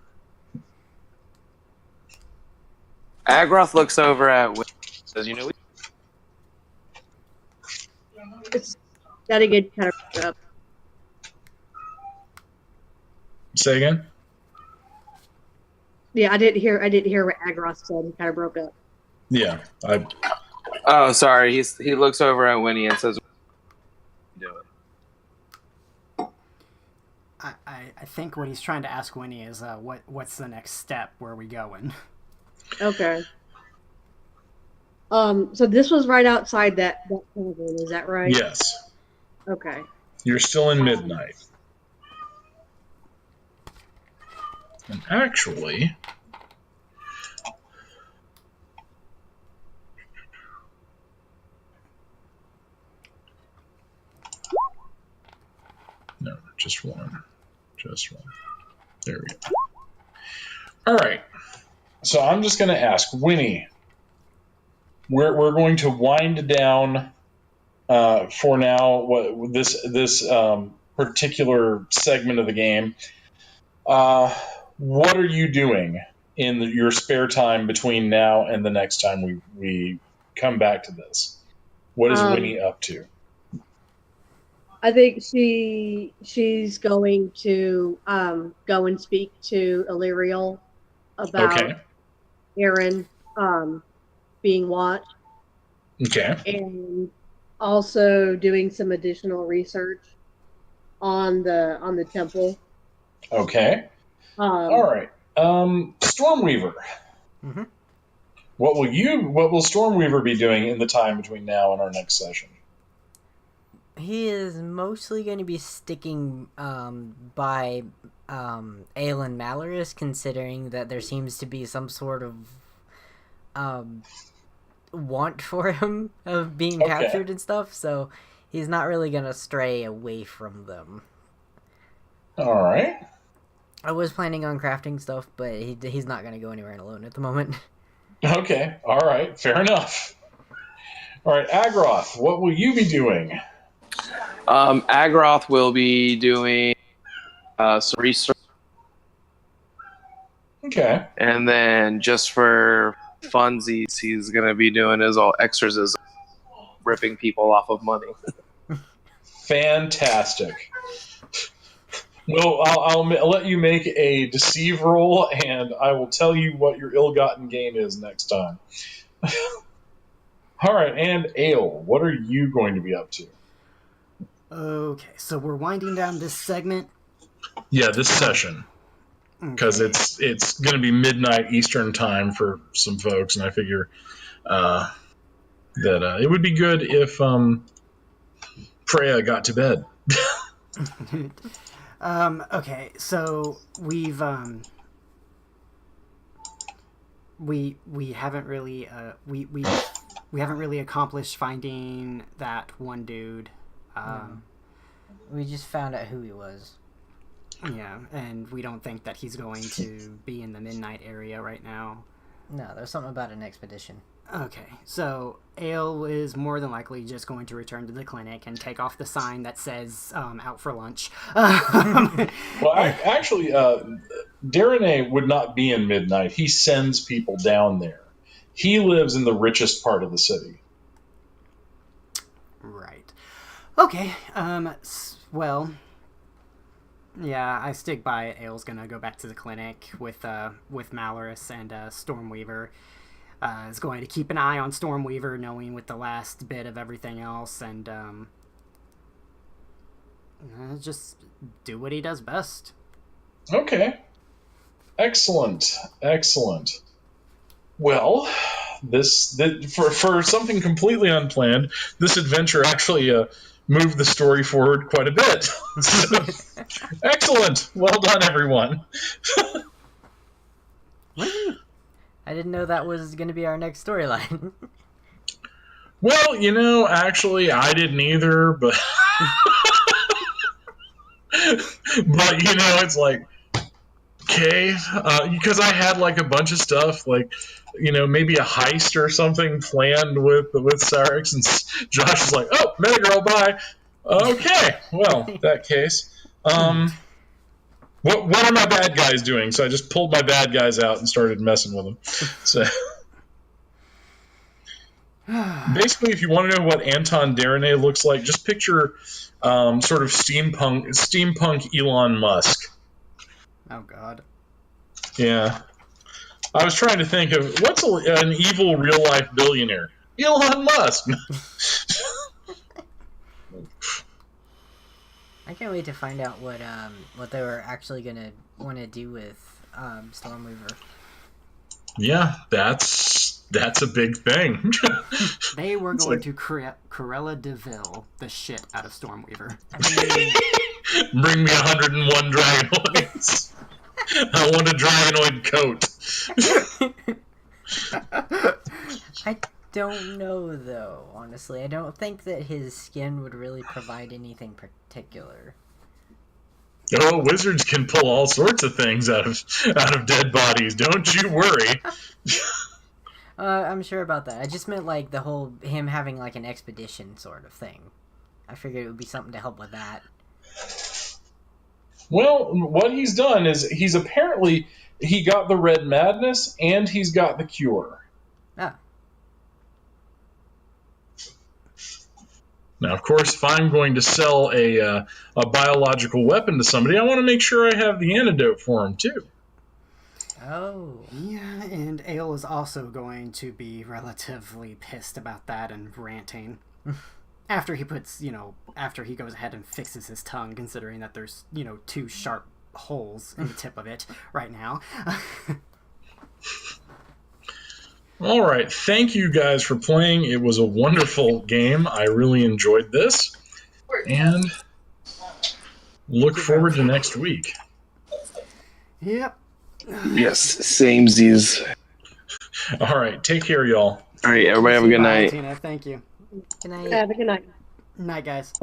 Agroth looks over at Winnie and says, "You know what? It's gotta get kind of up. Say again? Yeah, I didn't hear what Agroth said. He kind of broke up. Yeah. Oh, sorry. He looks over at Winnie and says, "Do it." I think what he's trying to ask Winnie is, what's the next step? Where are we going? Okay. So this was right outside that tavern, is that right? Yes. Okay. You're still in midnight. And actually, no, just one. There we go. All right. So I'm just going to ask Winnie. We're going to wind down for now this particular segment of the game. What are you doing in your spare time between now and the next time we come back to this? What is Um, Winnie up to? I think she's going to go and speak to Illyriel about Okay. Aaron um, being watched, Okay. and also doing some additional research on the temple. Okay. All Um, right. Stormweaver. Mm-hmm. What will Stormweaver be doing in the time between now and our next session? He is mostly going to be sticking by Aelin Malaris, considering that there seems to be some sort of um, want for him of being Okay. captured and stuff, so he's not really going to stray away from them. All right. I was planning on crafting stuff, but he's not going to go anywhere alone at the moment. Okay. All right. Fair enough. All right, Agroth, what will you be doing? Agroth will be doing some research, Okay. and then just for funsies, he's gonna be doing his all exorcism, ripping people off of money. Fantastic. Well, I'll let you make a deceive roll, and I will tell you what your ill-gotten gain is next time. All right, and Ale, what are you going to be up to? Okay, so we're winding down this segment. Yeah, this session, because Okay. it's going to be midnight Eastern time for some folks, and I figure that it would be good if Freya got to bed. Okay, so we haven't really we haven't really accomplished finding that one dude. We just found out who he was. Yeah, and we don't think that he's going to be in the midnight area right now. No, there's something about an expedition. Okay, so Ale is more than likely just going to return to the clinic and take off the sign that says out for lunch. Well, actually, Darrenay would not be in midnight. He sends people down there. He lives in the richest part of the city. Right. Okay, well, yeah, I stick by it. Ale's gonna go back to the clinic with Malaris and Stormweaver. Is going to keep an eye on Stormweaver, knowing with the last bit of everything else, and just do what he does best. Okay. Excellent. Excellent. Well, for something completely unplanned, this adventure actually moved the story forward quite a bit. So, excellent. Well done, everyone. I didn't know that was going to be our next storyline. Well, actually, I didn't either, but it's like, okay, because I had like a bunch of stuff, like maybe a heist or something planned with Cyrix, and Josh is like, "Oh, Metagirl, bye." Okay, well, that case, what are my bad guys doing? So I just pulled my bad guys out and started messing with them. So basically, if you want to know what Anton Darrenay looks like, just picture sort of steampunk Elon Musk. Oh God. Yeah. I was trying to think of what's an evil real life billionaire. Elon Musk. I can't wait to find out what they were actually gonna want to do with Stormweaver. Yeah, that's a big thing. They were going to Corella Deville the shit out of Stormweaver. Bring me 101 dragonoids. I want a dragonoid coat. I don't know, though, honestly. I don't think that his skin would really provide anything particular. Oh, wizards can pull all sorts of things out of dead bodies. Don't you worry. I'm sure about that. I just meant like the whole him having like an expedition sort of thing. I figured it would be something to help with that. Well, what he's done is he got the red madness and he's got the cure. Ah. Now, of course, if I'm going to sell a biological weapon to somebody, I want to make sure I have the antidote for him too. Oh. Yeah, and Ale is also going to be relatively pissed about that and ranting. After he after he goes ahead and fixes his tongue, considering that there's, 2 sharp holes in the tip of it right now. All right, thank you guys for playing. It was a wonderful game. I really enjoyed this. And look forward to next week. Yep. Yes, samesies. All right, take care, y'all. All right, everybody have a good Bye, night. Tina, thank you. Good night. Have a good night. Night, guys.